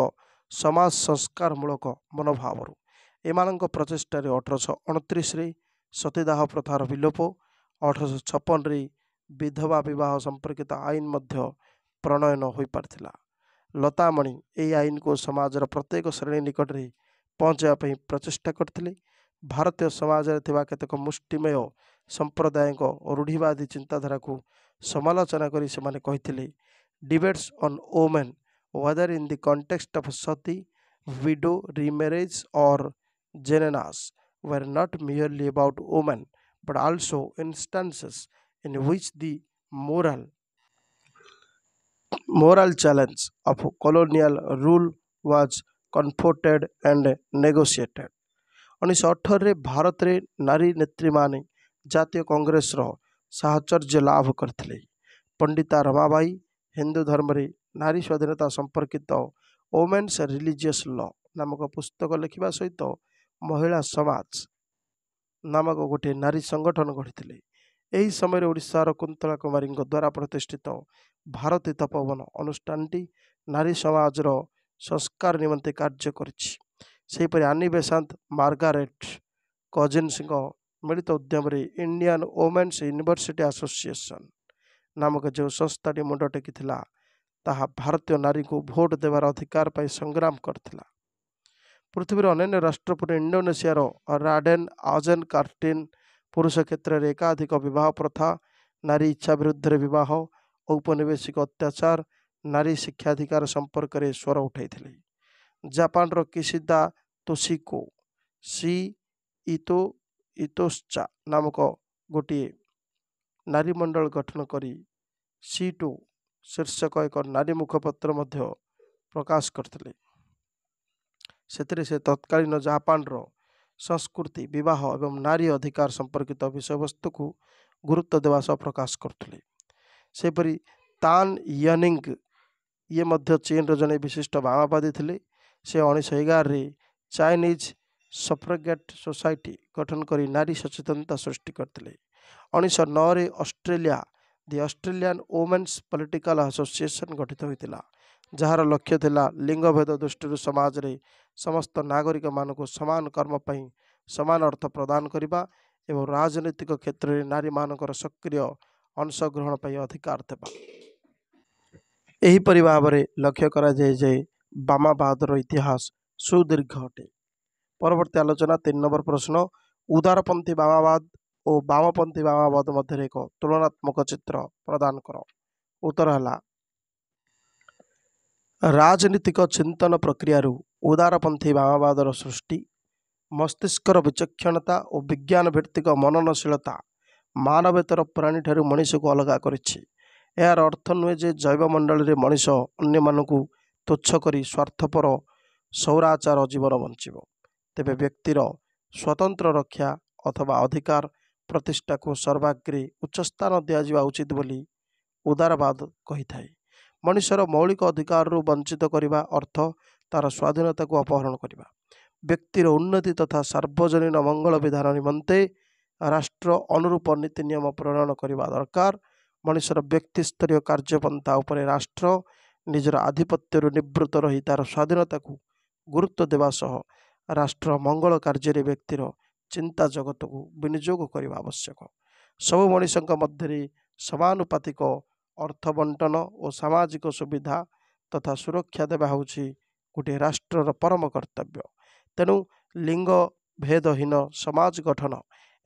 ସମାଜ ସଂସ୍କାରମୂଳକ ମନୋଭାବରୁ। ଏମାନଙ୍କ ପ୍ରଚେଷ୍ଟାରେ 1829ରେ ସତୀଦାହ ପ୍ରଥାର ବିଲୋପ, 1856ରେ ବିଧବା ବିବାହ ସମ୍ପର୍କିତ ଆଇନ ମଧ୍ୟ ପ୍ରଣୟନ ହୋଇପାରିଥିଲା। ଲତାମଣି ଏହି ଆଇନକୁ ସମାଜର ପ୍ରତ୍ୟେକ ଶ୍ରେଣୀ ନିକଟରେ ପହଞ୍ଚାଇବା ପାଇଁ ପ୍ରଚେଷ୍ଟା କରିଥିଲେ। ଭାରତୀୟ ସମାଜରେ ଥିବା କେତେକ ମୁଷ୍ଟିମେୟ ସମ୍ପ୍ରଦାୟଙ୍କ ରୂଢ଼ିବାଦୀ ଚିନ୍ତାଧାରାକୁ ସମାଲୋଚନା କରି ସେମାନେ କହିଥିଲେ, debates on women whether in the context of sati, widow, remarriage or genenas were not merely about women but also instances in which the moral challenge of colonial rule was confronted and negotiated। 1918ରେ ଭାରତରେ ନାରୀ ନେତ୍ରୀମାନେ ଜାତୀୟ କଂଗ୍ରେସର ସାହଚର୍ଯ୍ୟ ଲାଭ କରିଥିଲେ। ପଣ୍ଡିତା ରମାବାଈ ହିନ୍ଦୁ ଧର୍ମରେ ନାରୀ ସ୍ୱାଧୀନତା ସମ୍ପର୍କିତ ଓମେନ୍ସ ରିଲିଜିୟସ୍ ଲ ନାମକ ପୁସ୍ତକ ଲେଖିବା ସହିତ ମହିଳା ସମାଜ ନାମକ ଗୋଟିଏ ନାରୀ ସଂଗଠନ ଗଢ଼ିଥିଲେ। ଏହି ସମୟରେ ଓଡ଼ିଶାର କୁନ୍ତଳା କୁମାରୀଙ୍କ ଦ୍ୱାରା ପ୍ରତିଷ୍ଠିତ ଭାରତୀ ତପୋବନ ଅନୁଷ୍ଠାନଟି ନାରୀ ସମାଜର ସଂସ୍କାର ନିମନ୍ତେ କାର୍ଯ୍ୟ କରିଛି। ସେହିପରି ଆନି ବେସାନ୍ତ, ମାର୍ଗାରେଟ୍ କଜିନ୍ସଙ୍କ ମିଳିତ ଉଦ୍ୟମରେ ଇଣ୍ଡିଆନ୍ ଓମେନ୍ସ ୟୁନିଭର୍ସିଟି ଆସୋସିଏସନ୍ ନାମକ ଯେଉଁ ସଂସ୍ଥାଟି ମୁଣ୍ଡ ଟେକିଥିଲା, ତାହା ଭାରତୀୟ ନାରୀଙ୍କୁ ଭୋଟ ଦେବାର ଅଧିକାର ପାଇଁ ସଂଗ୍ରାମ କରିଥିଲା। ପୃଥିବୀର ଅନ୍ୟାନ୍ୟ ରାଷ୍ଟ୍ର ପରେ ଇଣ୍ଡୋନେସିଆର ରାଡେନ୍ ଆଜେନ୍ କାର୍ଟିନ୍ ପୁରୁଷ କ୍ଷେତ୍ରରେ ଏକାଧିକ ବିବାହ ପ୍ରଥା, ନାରୀ ଇଚ୍ଛା ବିରୁଦ୍ଧରେ ବିବାହ, ଔପନିବେଶିକ ଅତ୍ୟାଚାର, ନାରୀ ଶିକ୍ଷାଧିକାର ସମ୍ପର୍କରେ ସ୍ୱର ଉଠାଇଥିଲେ। ଜାପାନର କିସିଦା ତୋଶିକୋ ସି ଇତୋ ଇତୋଶ୍ଚା ନାମକ ଗୋଟିଏ ନାରୀ ମଣ୍ଡଳ ଗଠନ କରି ସି2 ଶୀର୍ଷକ ଏକ ନାରୀ ମୁଖପତ୍ର ମଧ୍ୟ ପ୍ରକାଶ କରିଥିଲେ। ସେଥିରେ ସେ ତତ୍କାଳୀନ ଜାପାନର ସଂସ୍କୃତି, ବିବାହ ଏବଂ ନାରୀ ଅଧିକାର ସମ୍ପର୍କିତ ବିଷୟବସ୍ତୁକୁ ଗୁରୁତ୍ୱ ଦେବା ସହ ପ୍ରକାଶ କରୁଥିଲେ। ସେପରି ତାନ୍ ୟନିଙ୍ଗ ଇଏ ମଧ୍ୟ ଚୀନର ଜଣେ ବିଶିଷ୍ଟ ବାମବାଦୀ ଥିଲେ। ସେ 1911ରେ ଚାଇନିଜ୍ ସଫ୍ରାଗେଟ୍ ସୋସାଇଟି ଗଠନ କରି ନାରୀ ସଚେତନତା ସୃଷ୍ଟି କରିଥିଲେ। 1909ରେ ଦି ଅଷ୍ଟ୍ରେଲିଆନ୍ ଓମେନ୍ସ ପଲିଟିକାଲ ଆସୋସିଏସନ୍ ଗଠିତ ହୋଇଥିଲା, ଯାହାର ଲକ୍ଷ୍ୟ ଥିଲା ଲିଙ୍ଗଭେଦ ଦୃଷ୍ଟିରୁ ସମାଜରେ ସମସ୍ତ ନାଗରିକମାନଙ୍କୁ ସମାନ କର୍ମ ପାଇଁ ସମାନ ଅର୍ଥ ପ୍ରଦାନ କରିବା ଏବଂ ରାଜନୈତିକ କ୍ଷେତ୍ରରେ ନାରୀମାନଙ୍କର ସକ୍ରିୟ ଅଂଶଗ୍ରହଣ ପାଇଁ ଅଧିକାର ଦେବା। ଏହିପରି ଭାବରେ ଲକ୍ଷ୍ୟ କରାଯାଏ ଯେ ବାମବାଦର ଇତିହାସ ସୁଦୀର୍ଘ ଅଟେ। ପରବର୍ତ୍ତୀ ଆଲୋଚନା 3 ନମ୍ବର ପ୍ରଶ୍ନ, ଉଦାରପନ୍ଥୀ ବାମବାଦ ଓ ବାମପନ୍ଥୀ ବାମବାଦ ମଧ୍ୟରେ ଏକ ତୁଳନାତ୍ମକ ଚିତ୍ର ପ୍ରଦାନ କର। ଉତ୍ତର ହେଲା ରାଜନୀତିକ ଚିନ୍ତନ ପ୍ରକ୍ରିୟାରୁ ଉଦାରପନ୍ଥୀ ବାମବାଦର ସୃଷ୍ଟି। ମସ୍ତିଷ୍କର ବିଚକ୍ଷଣତା ଓ ବିଜ୍ଞାନ ଭିତ୍ତିକ ମନନଶୀଳତା ମାନବେତର ପ୍ରାଣୀଠାରୁ ମଣିଷକୁ ଅଲଗା କରିଛି। ଏହାର ଅର୍ଥ ନୁହେଁ ଯେ ଜୈବମଣ୍ଡଳରେ ମଣିଷ ଅନ୍ୟମାନଙ୍କୁ ତୁଚ୍ଛ କରି ସ୍ୱାର୍ଥପର ସୌରାଚାର ଜୀବନ ବଞ୍ଚିବ। ତେବେ ବ୍ୟକ୍ତିର ସ୍ୱତନ୍ତ୍ର ରକ୍ଷା ଅଥବା ଅଧିକାର ପ୍ରତିଷ୍ଠାକୁ ସର୍ବାଗ୍ରେ ଉଚ୍ଚସ୍ଥାନ ଦିଆଯିବା ଉଚିତ ବୋଲି ଉଦାରବାଦ କହିଥାଏ। ମଣିଷର ମୌଳିକ ଅଧିକାରରୁ ବଞ୍ଚିତ କରିବା ଅର୍ଥ ତା'ର ସ୍ୱାଧୀନତାକୁ ଅପହରଣ କରିବା। ବ୍ୟକ୍ତିର ଉନ୍ନତି ତଥା ସାର୍ବଜନୀନ ମଙ୍ଗଳ ବିଧାନ ନିମନ୍ତେ ରାଷ୍ଟ୍ର ଅନୁରୂପ ନୀତି ନିୟମ ପ୍ରଣୟନ କରିବା ଦରକାର। ମଣିଷର ବ୍ୟକ୍ତିସ୍ତରୀୟ କାର୍ଯ୍ୟପନ୍ଥା ଉପରେ ରାଷ୍ଟ୍ର ନିଜର ଆଧିପତ୍ୟରୁ ନିବୃତ୍ତ ରହି ତା'ର ସ୍ୱାଧୀନତାକୁ ଗୁରୁତ୍ୱ ଦେବା ସହ ରାଷ୍ଟ୍ର ମଙ୍ଗଳ କାର୍ଯ୍ୟରେ ବ୍ୟକ୍ତିର ଚିନ୍ତା ଜଗତକୁ ବିନିଯୋଗ କରିବା ଆବଶ୍ୟକ। ସବୁ ମଣିଷଙ୍କ ମଧ୍ୟରେ ସମାନୁପାତିକ ଅର୍ଥ ବଣ୍ଟନ ଓ ସାମାଜିକ ସୁବିଧା ତଥା ସୁରକ୍ଷା ଦେବା ହେଉଛି ଗୋଟିଏ ରାଷ୍ଟ୍ରର ପରମ କର୍ତ୍ତବ୍ୟ। ତେଣୁ ଲିଙ୍ଗ ଭେଦହୀନ ସମାଜ ଗଠନ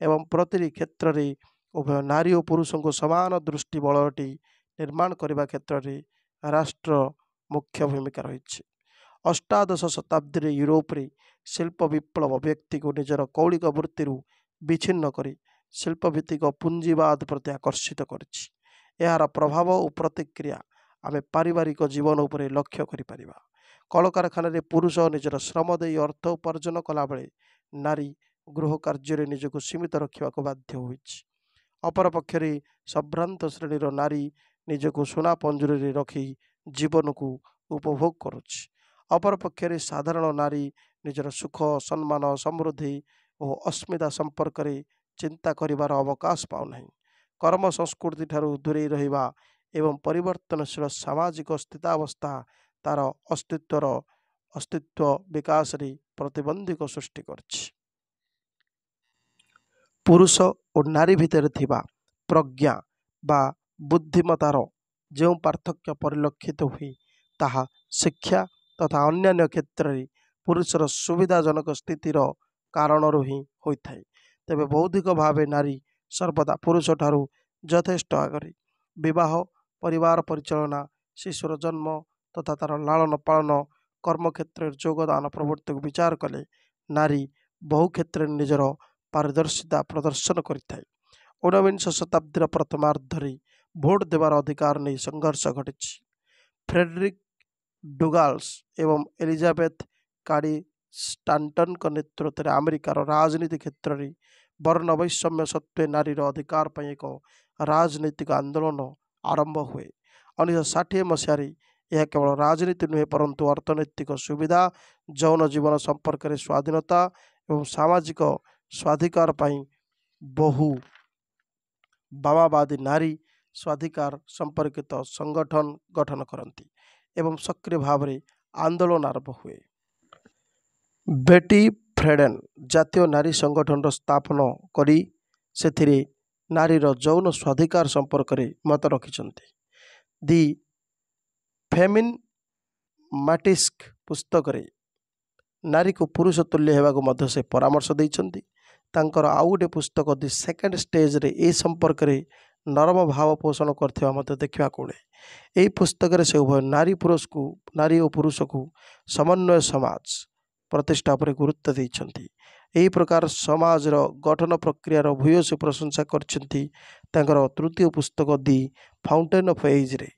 ଏବଂ ପ୍ରତିଟି କ୍ଷେତ୍ରରେ ଉଭୟ ନାରୀ ଓ ପୁରୁଷଙ୍କୁ ସମାନ ଦୃଷ୍ଟି ବଳୟଟି ନିର୍ମାଣ କରିବା କ୍ଷେତ୍ରରେ ରାଷ୍ଟ୍ର ମୁଖ୍ୟ ଭୂମିକା ରହିଛି। ଅଷ୍ଟାଦଶ ଶତାବ୍ଦୀରେ ୟୁରୋପରେ ଶିଳ୍ପ ବିପ୍ଳବ ବ୍ୟକ୍ତିକୁ ନିଜର କୌଳିକ ବୃତ୍ତିରୁ ବିଚ୍ଛିନ୍ନ କରି ଶିଳ୍ପଭିତ୍ତିକ ପୁଞ୍ଜିବାଦ ପ୍ରତି ଆକର୍ଷିତ କରିଛି। ଏହାର ପ୍ରଭାବ ଓ ପ୍ରତିକ୍ରିୟା ଆମେ ପାରିବାରିକ ଜୀବନ ଉପରେ ଲକ୍ଷ୍ୟ କରିପାରିବା। କଳକାରଖାନାରେ ପୁରୁଷ ନିଜର ଶ୍ରମ ଦେଇ ଅର୍ଥ ଉପାର୍ଜନ କଲାବେଳେ ନାରୀ ଗୃହ କାର୍ଯ୍ୟରେ ନିଜକୁ ସୀମିତ ରଖିବାକୁ ବାଧ୍ୟ ହୋଇଛି। ଅପରପକ୍ଷରେ ସମ୍ଭ୍ରାନ୍ତ ଶ୍ରେଣୀର ନାରୀ ନିଜକୁ ସୁନା ପଞ୍ଜୁରୀରେ ରଖି ଜୀବନକୁ ଉପଭୋଗ କରୁଛି। ଅପରପକ୍ଷରେ ସାଧାରଣ ନାରୀ ନିଜର ସୁଖ, ସମ୍ମାନ, ସମୃଦ୍ଧି ଓ ଅସ୍ମିତା ସମ୍ପର୍କରେ ଚିନ୍ତା କରିବାର ଅବକାଶ ପାଉନାହିଁ। କର୍ମ ସଂସ୍କୃତି ଠାରୁ ଦୂରେଇ ରହିବା ଏବଂ ପରିବର୍ତ୍ତନଶୀଳ ସାମାଜିକ ସ୍ଥିତାବସ୍ଥା ତା'ର ଅସ୍ତିତ୍ୱ ବିକାଶରେ ପ୍ରତିବନ୍ଧକ ସୃଷ୍ଟି କରିଛି। ପୁରୁଷ ଓ ନାରୀ ଭିତରେ ଥିବା ପ୍ରଜ୍ଞା ବା ବୁଦ୍ଧିମତାର ଯେଉଁ ପାର୍ଥକ୍ୟ ପରିଲକ୍ଷିତ ହୁଏ, ତାହା ଶିକ୍ଷା ତଥା ଅନ୍ୟାନ୍ୟ କ୍ଷେତ୍ରରେ ପୁରୁଷର ସୁବିଧାଜନକ ସ୍ଥିତିର କାରଣରୁ ହିଁ ହୋଇଥାଏ। ତେବେ ବୌଦ୍ଧିକ ଭାବେ ନାରୀ ସର୍ବଦା ପୁରୁଷଠାରୁ ଯଥେଷ୍ଟ ଆଗରେ। ବିବାହ, ପରିବାର ପରିଚାଳନା, ଶିଶୁର ଜନ୍ମ ତଥା ତା'ର ଲାଳନ ପାଳନ, କର୍ମକ୍ଷେତ୍ରରେ ଯୋଗଦାନ ପ୍ରଭୃତିକୁ ବିଚାର କଲେ ନାରୀ ବହୁ କ୍ଷେତ୍ରରେ ନିଜର ପାରିଦର୍ଶିତା ପ୍ରଦର୍ଶନ କରିଥାଏ। ଊନବିଂଶ ଶତାବ୍ଦୀର ପ୍ରଥମାର୍ଦ୍ଧରେ ଭୋଟ ଦେବାର ଅଧିକାର ନେଇ ସଂଘର୍ଷ ଘଟିଛି। ଫ୍ରେଡରିକ୍ ଡୁଗାଲ୍ସ ଏବଂ ଏଲିଜାବେଥ କାଡ଼ି ଷ୍ଟାଣ୍ଟନଙ୍କ ନେତୃତ୍ୱରେ ଆମେରିକାର ରାଜନୀତି କ୍ଷେତ୍ରରେ ବର୍ଣ୍ଣ ବୈଷମ୍ୟ ସତ୍ତ୍ୱେ ନାରୀର ଅଧିକାର ପାଇଁ ଏକ ରାଜନୈତିକ ଆନ୍ଦୋଳନ ଆରମ୍ଭ ହୁଏ। 1960 ମସିହାରେ ଏହା କେବଳ ରାଜନୀତି ନୁହେଁ ବରଂ ଅର୍ଥନୈତିକ ସୁବିଧା, ଯୌନ ଜୀବନ ସମ୍ପର୍କରେ ସ୍ୱାଧୀନତା ଏବଂ ସାମାଜିକ ସ୍ୱାଧିକାର ପାଇଁ ବହୁ ବାମବାଦୀ ନାରୀ ସ୍ୱାଧିକାର ସମ୍ପର୍କିତ ସଂଗଠନ ଗଠନ କରନ୍ତି ଏବଂ ସକ୍ରିୟ ଭାବରେ ଆନ୍ଦୋଳନ ଆରମ୍ଭ ହୁଏ। ବେଟି ଫ୍ରେଡେନ୍ ଜାତୀୟ ନାରୀ ସଂଗଠନର ସ୍ଥାପନ କରି ସେଥିରେ ନାରୀର ଯୌନ ସ୍ୱାଧିକାର ସମ୍ପର୍କରେ ମତ ରଖିଛନ୍ତି। ଦି ଫେମିନିଷ୍ଟ ପୁସ୍ତକରେ ନାରୀକୁ ପୁରୁଷ ତୁଲ୍ୟ ହେବାକୁ ମଧ୍ୟ ସେ ପରାମର୍ଶ ଦେଇଛନ୍ତି। ତାଙ୍କର ଆଉ ଗୋଟିଏ ପୁସ୍ତକ ଦି ସେକେଣ୍ଡ ଷ୍ଟେଜରେ ଏ ସମ୍ପର୍କରେ ନରମ ଭାବ ପୋଷଣ କରିଥିବା ମଧ୍ୟ ଦେଖିବାକୁ ମିଳେ। ଏହି ପୁସ୍ତକରେ ସେ ଉଭୟ ନାରୀ ଓ ପୁରୁଷକୁ ସମନ୍ୱୟ ସମାଜ ପ୍ରତିଷ୍ଠା ଉପରେ ଗୁରୁତ୍ୱ ଦେଇଛନ୍ତି। ଏହି ପ୍ରକାର ସମାଜର ଗଠନ ପ୍ରକ୍ରିୟାର ଭୂୟସୀ ପ୍ରଶଂସା କରିଛନ୍ତି ତାଙ୍କର ତୃତୀୟ ପୁସ୍ତକ ଦି ଫାଉଣ୍ଟେନ୍ ଅଫ୍ ଏଜ୍ରେ।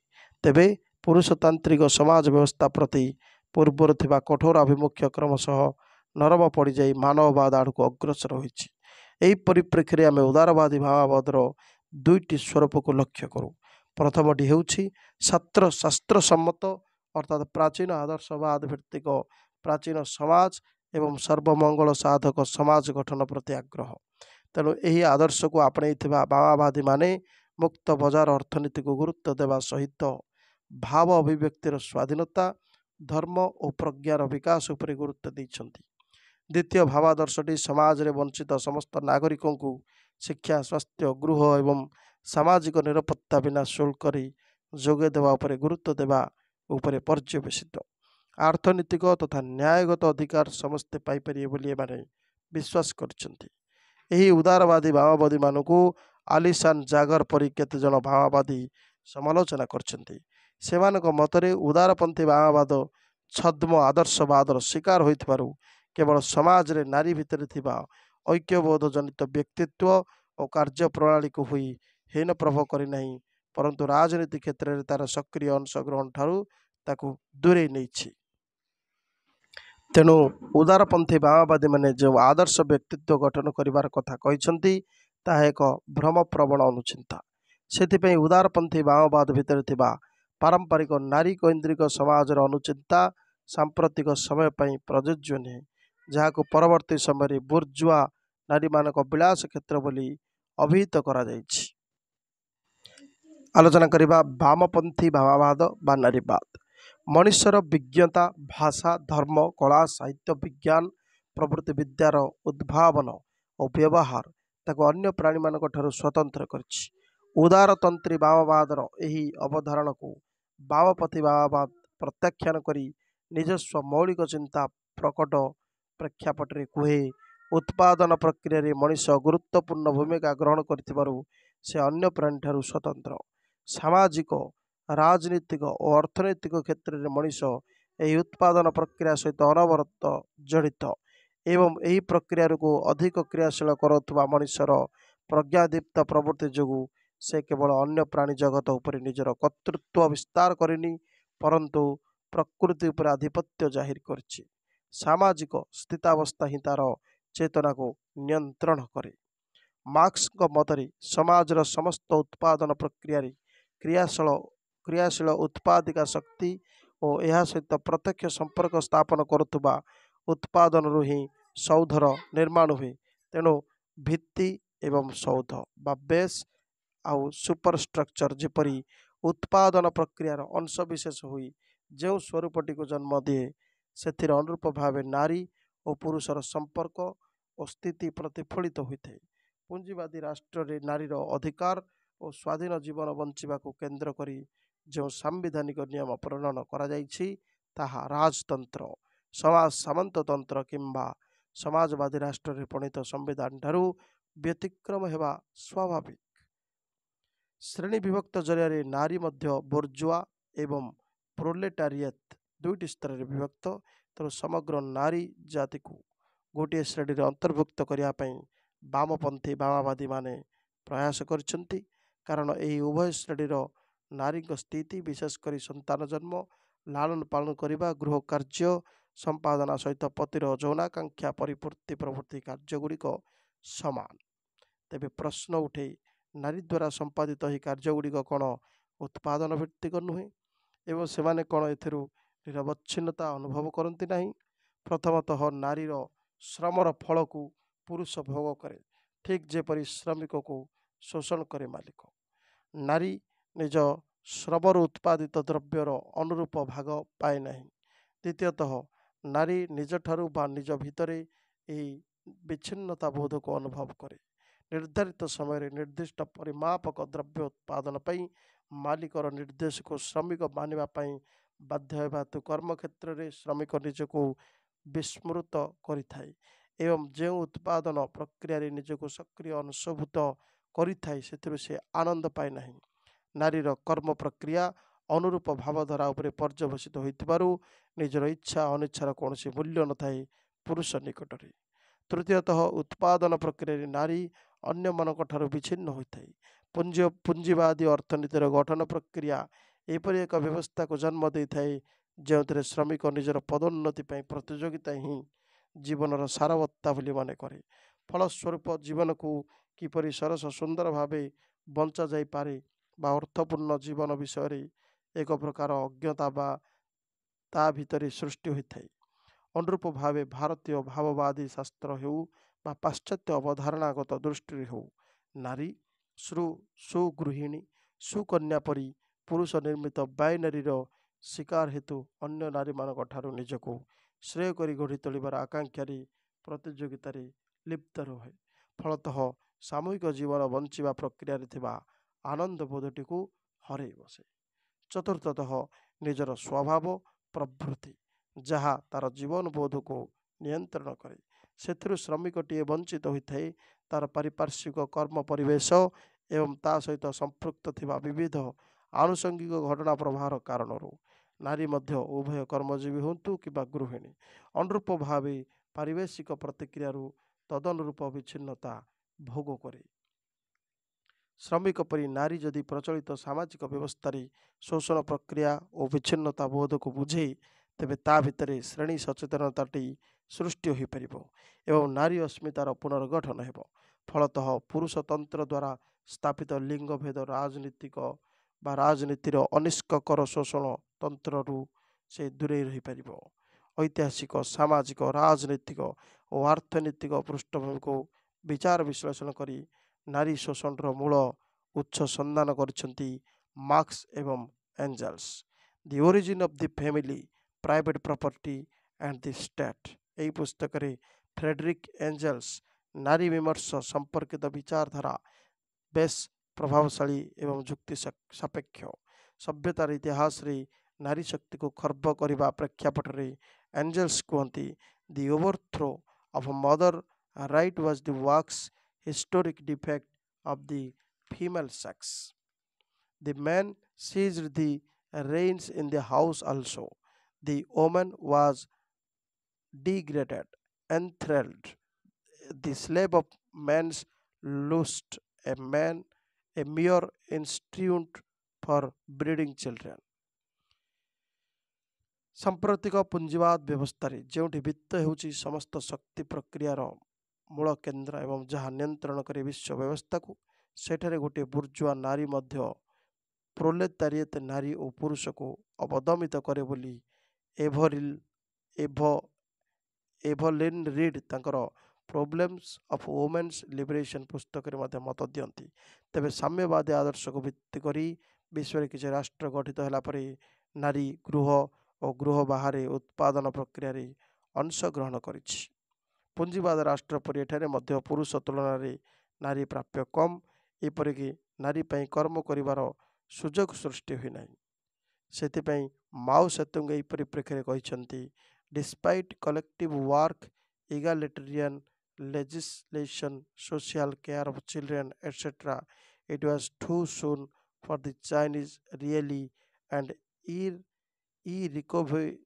ତେବେ ପୁରୁଷତାନ୍ତ୍ରିକ ସମାଜ ବ୍ୟବସ୍ଥା ପ୍ରତି ପୂର୍ବରୁ ଥିବା କଠୋର ଆଭିମୁଖ୍ୟ କ୍ରମଶଃ ନରମ ପଡ଼ିଯାଇ ମାନବବାଦ ଆଡ଼କୁ ଅଗ୍ରସର ହୋଇଛି। ଏହି ପରିପ୍ରେକ୍ଷୀରେ ଆମେ ଉଦାରବାଦୀ ଭାବବାଦର ଦୁଇଟି ସ୍ୱରୂପକୁ ଲକ୍ଷ୍ୟ କରୁ। ପ୍ରଥମଟି ହେଉଛି ଶାସ୍ତ୍ରସମ୍ମତ ଅର୍ଥାତ୍ ପ୍ରାଚୀନ ଆଦର୍ଶବାଦ ଭିତ୍ତିକ ପ୍ରାଚୀନ ସମାଜ ଏବଂ ସର୍ବମଙ୍ଗଳ ସାଧକ ସମାଜ ଗଠନ ପ୍ରତି ଆଗ୍ରହ। ତେଣୁ ଏହି ଆଦର୍ଶକୁ ଆପଣେଇଥିବା ମାଓବାଦୀମାନେ ମୁକ୍ତ ବଜାର ଅର୍ଥନୀତିକୁ ଗୁରୁତ୍ୱ ଦେବା ସହିତ ଭାବ ଅଭିବ୍ୟକ୍ତିର ସ୍ୱାଧୀନତା, ଧର୍ମ ଓ ପ୍ରଜ୍ଞାର ବିକାଶ ଉପରେ ଗୁରୁତ୍ୱ ଦେଇଛନ୍ତି। ଦ୍ୱିତୀୟ ଭାବାଦର୍ଶଟି ସମାଜରେ ବଞ୍ଚିତ ସମସ୍ତ ନାଗରିକଙ୍କୁ ଶିକ୍ଷା, ସ୍ୱାସ୍ଥ୍ୟ, ଗୃହ ଏବଂ ସାମାଜିକ ନିରାପତ୍ତା ବିନା ଶୁଳ୍କରେ ଯୋଗାଇ ଦେବା ଉପରେ ଗୁରୁତ୍ୱ ଦେବା ଉପରେ ପର୍ଯ୍ୟବେସିତ। ଅର୍ଥନୈତିକ ତଥା ନ୍ୟାୟଗତ ଅଧିକାର ସମସ୍ତେ ପାଇପାରିବେ ବୋଲି ଏମାନେ ବିଶ୍ୱାସ କରିଛନ୍ତି। ଏହି ଉଦାରବାଦୀ ମାଓବାଦୀମାନଙ୍କୁ ଆଲିସାନ ଜାଗର ପରି କେତେଜଣ ମାଓବାଦୀ ସମାଲୋଚନା କରିଛନ୍ତି। ସେମାନଙ୍କ ମତରେ ଉଦାରପନ୍ଥୀ ମାଓବାଦ ଛଦ୍ମ ଆଦର୍ଶବାଦର ଶିକାର ହୋଇଥିବାରୁ କେବଳ ସମାଜରେ ନାରୀ ଭିତରେ ଥିବା ଐକ୍ୟବୋଧ ଜନିତ ବ୍ୟକ୍ତିତ୍ୱ ଓ କାର୍ଯ୍ୟପ୍ରଣାଳୀକୁ ହୋଇ ହୀନ ପ୍ରଭାବ କରିନାହିଁ, ପରନ୍ତୁ ରାଜନୀତି କ୍ଷେତ୍ରରେ ତାର ସକ୍ରିୟ ଅଂଶଗ୍ରହଣ ଠାରୁ ତାକୁ ଦୂରେଇ ନେଇଛି। ତେଣୁ ଉଦାରପନ୍ଥୀ ମାଓବାଦୀମାନେ ଯେଉଁ ଆଦର୍ଶ ବ୍ୟକ୍ତିତ୍ୱ ଗଠନ କରିବାର କଥା କହିଛନ୍ତି, ତାହା ଏକ ଭ୍ରମପ୍ରବଣ ଅନୁଚିନ୍ତା। ସେଥିପାଇଁ ଉଦାରପନ୍ଥୀ ମାଓବାଦ ଭିତରେ ଥିବା ପାରମ୍ପରିକ ନାରୀ କୈନ୍ଦ୍ରିକ ସମାଜର ଅନୁଚିନ୍ତା ସାମ୍ପ୍ରତିକ ସମୟ ପାଇଁ ପ୍ରଯୁଜ୍ୟ ନୁହେଁ, ଯାହାକୁ ପରବର୍ତ୍ତୀ ସମୟରେ ବୁର୍ଜୁଆ ନାରୀମାନଙ୍କ ବିଳାସ କ୍ଷେତ୍ର ବୋଲି ଅଭିହିତ କରାଯାଇଛି। ଆଲୋଚନା କରିବା ବାମପନ୍ଥୀ ମାଓବାଦ ବା ନାରୀବାଦ। ମଣିଷର ବିଜ୍ଞତା, ଭାଷା, ଧର୍ମ, କଳା, ସାହିତ୍ୟ, ବିଜ୍ଞାନ ପ୍ରଭୃତି ବିଦ୍ୟାର ଉଦ୍ଭାବନ ଓ ବ୍ୟବହାର ତାକୁ ଅନ୍ୟ ପ୍ରାଣୀମାନଙ୍କ ଠାରୁ ସ୍ୱତନ୍ତ୍ର କରିଛି। ଉଦାରତନ୍ତ୍ରୀ ମାଓବାଦର ଏହି ଅବଧାରଣାକୁ ବାମପନ୍ଥୀ ମାଓବାଦ ପ୍ରତ୍ୟାଖ୍ୟାନ କରି ନିଜସ୍ୱ ମୌଳିକ ଚିନ୍ତା ପ୍ରକଟ ପ୍ରେକ୍ଷାପଟରେ କୁହେ, ଉତ୍ପାଦନ ପ୍ରକ୍ରିୟାରେ ମଣିଷ ଗୁରୁତ୍ୱପୂର୍ଣ୍ଣ ଭୂମିକା ଗ୍ରହଣ କରିଥିବାରୁ ସେ ଅନ୍ୟ ପ୍ରାଣୀଠାରୁ ସ୍ୱତନ୍ତ୍ର। ସାମାଜିକ, ରାଜନୀତିକ ଓ ଅର୍ଥନୈତିକ କ୍ଷେତ୍ରରେ ମଣିଷ ଏହି ଉତ୍ପାଦନ ପ୍ରକ୍ରିୟା ସହିତ ଅନବରତ ଜଡ଼ିତ ଏବଂ ଏହି ପ୍ରକ୍ରିୟାକୁ ଅଧିକ କ୍ରିୟାଶୀଳ କରୁଥିବା ମଣିଷର ପ୍ରଜ୍ଞାଦୀପ୍ତ ପ୍ରବୃତ୍ତି ଯୋଗୁଁ ସେ କେବଳ ଅନ୍ୟ ପ୍ରାଣୀ ଜଗତ ଉପରେ ନିଜର କର୍ତ୍ତୃତ୍ୱ ବିସ୍ତାର କରିନି, ପରନ୍ତୁ ପ୍ରକୃତି ଉପରେ ଆଧିପତ୍ୟ ଜାହିର କରିଛି। ସାମାଜିକ ସ୍ଥିତାବସ୍ଥା ହିଁ ତାର ଚେତନାକୁ ନିୟନ୍ତ୍ରଣ କରେ। ମାର୍କ୍ସଙ୍କ ମତରେ ସମାଜର ସମସ୍ତ ଉତ୍ପାଦନ ପ୍ରକ୍ରିୟାରେ କ୍ରିୟାଶୀଳ ଉତ୍ପାଦିକା ଶକ୍ତି ଓ ଏହା ସହିତ ପ୍ରତ୍ୟକ୍ଷ ସମ୍ପର୍କ ସ୍ଥାପନ କରୁଥିବା ଉତ୍ପାଦନରୁ ହିଁ ସୌଧର ନିର୍ମାଣ ହୁଏ। ତେଣୁ ଭିତ୍ତି ଏବଂ ସୌଧ ବା ବେସ୍ ଆଉ ସୁପରଷ୍ଟ୍ରକ୍ଚର ଯେପରି ଉତ୍ପାଦନ ପ୍ରକ୍ରିୟାର ଅଂଶବିଶେଷ ହୋଇ ଯେଉଁ ସ୍ୱରୂପଟିକୁ ଜନ୍ମ ଦିଏ, ସେଥିରେ ଅନୁରୂପ ଭାବେ ନାରୀ ଓ ପୁରୁଷର ସମ୍ପର୍କ ଓ ସ୍ଥିତି ପ୍ରତିଫଳିତ ହୋଇଥାଏ। ପୁଞ୍ଜିବାଦୀ ରାଷ୍ଟ୍ରରେ ନାରୀର ଅଧିକାର ଓ ସ୍ୱାଧୀନ ଜୀବନ ବଞ୍ଚିବାକୁ କେନ୍ଦ୍ର କରି ଯେଉଁ ସାମ୍ବିଧାନିକ ନିୟମ ପ୍ରଣୟନ କରାଯାଇଛି, ତାହା ରାଜତନ୍ତ୍ର, ସମାଜ ସାମନ୍ତତନ୍ତ୍ର କିମ୍ବା ସମାଜବାଦୀ ରାଷ୍ଟ୍ରରେ ପ୍ରଣୀତ ସମ୍ବିଧାନ ଠାରୁ ବ୍ୟତିକ୍ରମ ହେବା ସ୍ୱାଭାବିକ। ଶ୍ରେଣୀ ବିଭକ୍ତ ଜରିଆରେ ନାରୀ ମଧ୍ୟ ବୁର୍ଜୁଆ ଏବଂ ପ୍ରୋଲେଟାରିଏଟ୍ ଦୁଇଟି ସ୍ତରରେ ବିଭକ୍ତ। ତେଣୁ ସମଗ୍ର ନାରୀ ଜାତିକୁ ଗୋଟିଏ ଶ୍ରେଣୀରେ ଅନ୍ତର୍ଭୁକ୍ତ କରିବା ପାଇଁ ବାମପନ୍ଥୀ ମାଓବାଦୀମାନେ ପ୍ରୟାସ କରିଛନ୍ତି, କାରଣ ଏହି ଉଭୟ ଶ୍ରେଣୀର ନାରୀଙ୍କ ସ୍ଥିତି, ବିଶେଷ କରି ସନ୍ତାନ ଜନ୍ମ, ଲାଳନ ପାଳନ କରିବା, ଗୃହ କାର୍ଯ୍ୟ ସମ୍ପାଦନା ସହିତ ପତିର ଯୌନାକାଂକ୍ଷା ପରିପୂର୍ତ୍ତି ପ୍ରଭୃତି କାର୍ଯ୍ୟଗୁଡ଼ିକ ସମାନ। ତେବେ ପ୍ରଶ୍ନ ଉଠେ, ନାରୀ ଦ୍ୱାରା ସମ୍ପାଦିତ ଏହି କାର୍ଯ୍ୟଗୁଡ଼ିକ କ'ଣ ଉତ୍ପାଦନ ଭିତ୍ତିକ ନୁହେଁ ଏବଂ ସେମାନେ କ'ଣ ଏଥିରୁ ନିରବଚ୍ଛିନ୍ନତା ଅନୁଭବ କରନ୍ତି ନାହିଁ? ପ୍ରଥମତଃ ନାରୀର ଶ୍ରମର ଫଳକୁ ପୁରୁଷ ଭୋଗ କରେ, ଠିକ୍ ଯେପରି ଶ୍ରମିକକୁ ଶୋଷଣ କରେ ମାଲିକ। ନାରୀ ନିଜ ଶ୍ରମରୁ ଉତ୍ପାଦିତ ଦ୍ରବ୍ୟର ଅନୁରୂପ ଭାଗ ପାଏ ନାହିଁ। ଦ୍ୱିତୀୟତଃ ନାରୀ ନିଜଠାରୁ ବା ନିଜ ଭିତରେ ଏହି ବିଚ୍ଛିନ୍ନତା ବୋଧକୁ ଅନୁଭବ କରେ। ନିର୍ଦ୍ଧାରିତ ସମୟରେ ନିର୍ଦ୍ଦିଷ୍ଟ ପରିମାପକ ଦ୍ରବ୍ୟ ଉତ୍ପାଦନ ପାଇଁ ମାଲିକର ନିର୍ଦ୍ଦେଶକୁ ଶ୍ରମିକ ମାନିବା ପାଇଁ ବାଧ୍ୟ ହେବା ହେତୁ କର୍ମକ୍ଷେତ୍ରରେ ଶ୍ରମିକ ନିଜକୁ ବିସ୍ମୃତ କରିଥାଏ ଏବଂ ଯେଉଁ ଉତ୍ପାଦନ ପ୍ରକ୍ରିୟାରେ ନିଜକୁ ସକ୍ରିୟ ଅଂଶଭୂତ କରିଥାଏ ସେଥିରୁ ସେ ଆନନ୍ଦ ପାଏ ନାହିଁ। ନାରୀର କର୍ମ ପ୍ରକ୍ରିୟା ଅନୁରୂପ ଭାବଧାରା ଉପରେ ପର୍ଯ୍ୟବସିତ ହୋଇଥିବାରୁ ନିଜର ଇଚ୍ଛା ଅନିଚ୍ଛାର କୌଣସି ମୂଲ୍ୟ ନଥାଏ ପୁରୁଷ ନିକଟରେ। ତୃତୀୟତଃ ଉତ୍ପାଦନ ପ୍ରକ୍ରିୟାରେ ନାରୀ ଅନ୍ୟମାନଙ୍କ ଠାରୁ ବିଚ୍ଛିନ୍ନ ହୋଇଥାଏ। ପୁଞ୍ଜିବାଦୀ ଅର୍ଥନୀତିର ଗଠନ ପ୍ରକ୍ରିୟା ଏପରି ଏକ ବ୍ୟବସ୍ଥାକୁ ଜନ୍ମ ଦେଇଥାଏ ଯେଉଁଥିରେ ଶ୍ରମିକ ନିଜର ପଦୋନ୍ନତି ପାଇଁ ପ୍ରତିଯୋଗିତା ହିଁ ଜୀବନର ସାରବତ୍ତା ବୋଲି ମନେ କରେ। ଫଳସ୍ୱରୂପ ଜୀବନକୁ କିପରି ସରସ ସୁନ୍ଦର ଭାବେ ବଞ୍ଚା ଯାଇପାରେ ବା ଅର୍ଥପୂର୍ଣ୍ଣ ଜୀବନ ବିଷୟରେ ଏକ ପ୍ରକାର ଅଜ୍ଞତା ବା ତା ଭିତରେ ସୃଷ୍ଟି ହୋଇଥାଏ। ଅନୁରୂପ ଭାବେ ଭାରତୀୟ ଭାବବାଦୀ ଶାସ୍ତ୍ର ହେଉ ବା ପାଶ୍ଚାତ୍ୟ ଅବଧାରଣାଗତ ଦୃଷ୍ଟିରେ ହେଉ, ନାରୀ ସୁଗୃହିଣୀ ସୁକନ୍ୟା ପରି ପୁରୁଷ ନିର୍ମିତ ବାଇନାରୀର ଶିକାର ହେତୁ ଅନ୍ୟ ନାରୀମାନଙ୍କ ଠାରୁ ନିଜକୁ ଶ୍ରେୟ କରି ଗଢ଼ି ତୋଳିବାର ଆକାଂକ୍ଷାରେ ପ୍ରତିଯୋଗିତାରେ ଲିପ୍ତ ରୁହେ। ଫଳତଃ ସାମୂହିକ ଜୀବନ ବଞ୍ଚିବା ପ୍ରକ୍ରିୟାରେ ଥିବା ଆନନ୍ଦ ବୋଧଟିକୁ ହରାଇ ବସେ। ଚତୁର୍ଥତଃ ନିଜର ସ୍ୱଭାବ ପ୍ରବୃତ୍ତି ଯାହା ତାର ଜୀବନ ବୋଧକୁ ନିୟନ୍ତ୍ରଣ କରେ, ସେଥିରୁ ଶ୍ରମିକଟିଏ ବଞ୍ଚିତ ହୋଇଥାଏ ତାର ପାରିପାର୍ଶ୍ୱିକ କର୍ମ ପରିବେଶ ଏବଂ ତା ସହିତ ସମ୍ପୃକ୍ତ ଥିବା ବିବିଧ ଆନୁଷଙ୍ଗିକ ଘଟଣା ପ୍ରବାହର କାରଣରୁ। ନାରୀ ମଧ୍ୟ ଉଭୟ କର୍ମଜୀବୀ ହୁଅନ୍ତୁ କିମ୍ବା ଗୃହିଣୀ ଅନୁରୂପ ଭାବେ ପାରିବେଶିକ ପ୍ରତିକ୍ରିୟାରୁ ତଦନୁରୂପ ବିଚ୍ଛିନ୍ନତା ଭୋଗ କରେ। ଶ୍ରମିକ ପରି ନାରୀ ଯଦି ପ୍ରଚଳିତ ସାମାଜିକ ବ୍ୟବସ୍ଥାରେ ଶୋଷଣ ପ୍ରକ୍ରିୟା ଓ ବିଚ୍ଛିନ୍ନତା ବୋଧକୁ ବୁଝେ, ତେବେ ତା ଭିତରେ ଶ୍ରେଣୀ ସଚେତନତାଟି ସୃଷ୍ଟି ହୋଇପାରିବ ଏବଂ ନାରୀ ଅସ୍ମିତାର ପୁନର୍ଗଠନ ହେବ। ଫଳତଃ ପୁରୁଷତନ୍ତ୍ର ଦ୍ୱାରା ସ୍ଥାପିତ ଲିଙ୍ଗଭେଦ ରାଜନୀତିର ଅନିଷ୍କକର ଶୋଷଣ ତନ୍ତ୍ରରୁ ସେ ଦୂରେଇ ରହିପାରିବ। ଐତିହାସିକ ସାମାଜିକ ରାଜନୈତିକ ଓ ଅର୍ଥନୈତିକ ପୃଷ୍ଠଭୂମିକୁ ବିଚାର ବିଶ୍ଳେଷଣ କରି ନାରୀ ଶୋଷଣର ମୂଳ ଉତ୍ସ ସନ୍ଧାନ କରିଛନ୍ତି ମାର୍କ୍ସ ଏବଂ Angeles. The origin of the family, private property and the state ଏହି ପୁସ୍ତକରେ ଫ୍ରେଡରିକ୍ ଏଞ୍ଜେଲ୍ସ ନାରୀ ବିମର୍ଶ ସମ୍ପର୍କିତ ବିଚାରଧାରା ବେଶ୍ ପ୍ରଭାବଶାଳୀ ଏବଂ ଯୁକ୍ତି ସାପେକ୍ଷ। ସଭ୍ୟତାର ଇତିହାସରେ ନାରୀ ଶକ୍ତିକୁ ଖର୍ବ କରିବା ପ୍ରେକ୍ଷାପଟରେ ଏଞ୍ଜେଲ୍ସ କୁହନ୍ତି, the overthrow of mother right was the world's historic defect of the female sex. The man seized the reins in the house also. The woman was degraded, enthralled, the slave of man's lust, a mere instrument for breeding children. ସାମ୍ପ୍ରତିକ ପୁଞ୍ଜିବାଦ ବ୍ୟବସ୍ଥାରେ ଯେଉଁଠି ବିତ୍ତ ହେଉଛି ସମସ୍ତ ଶକ୍ତି ପ୍ରକ୍ରିୟାର ମୂଳ କେନ୍ଦ୍ର ଏବଂ ଯାହା ନିୟନ୍ତ୍ରଣ କରେ ବିଶ୍ୱ ବ୍ୟବସ୍ଥାକୁ, ସେଠାରେ ଗୋଟିଏ ବୁର୍ଜୁଆ ନାରୀ ମଧ୍ୟ ପ୍ରୋଲେତାରିଏଟ୍ ନାରୀ ଓ ପୁରୁଷକୁ ଅବଦମିତ କରେ ବୋଲି ଏଭଲିନ୍ ରିଡ୍ ତାଙ୍କର ପ୍ରୋବ୍ଲେମ୍ସ ଅଫ୍ ଓମେନ୍ସ ଲିବରେସନ୍ ପୁସ୍ତକରେ ମଧ୍ୟ ମତ ଦିଅନ୍ତି। ତେବେ ସାମ୍ୟବାଦୀ ଆଦର୍ଶକୁ ଭିତ୍ତି କରି ବିଶ୍ୱରେ କିଛି ରାଷ୍ଟ୍ର ଗଠିତ ହେଲା ପରେ ନାରୀ ଗୃହ ଓ ଗୃହ ବାହାରେ ଉତ୍ପାଦନ ପ୍ରକ୍ରିୟାରେ ଅଂଶଗ୍ରହଣ କରିଛି। ପୁଞ୍ଜିବାଦ ରାଷ୍ଟ୍ର ପରି ଏଠାରେ ମଧ୍ୟ ପୁରୁଷ ତୁଳନାରେ ନାରୀ ପ୍ରାପ୍ୟ କମ୍, ଏପରିକି ନାରୀ ପାଇଁ କର୍ମ କରିବାର ସୁଯୋଗ ସୃଷ୍ଟି ହୋଇନାହିଁ। ସେଥିପାଇଁ ମାଓ ସେତୁଙ୍ଗ ଏହି ପରିପ୍ରେକ୍ଷୀରେ କହିଛନ୍ତି, despite collective work, egalitarian legislation, social care of children, etc., it was too soon for the Chinese really and irrecoverably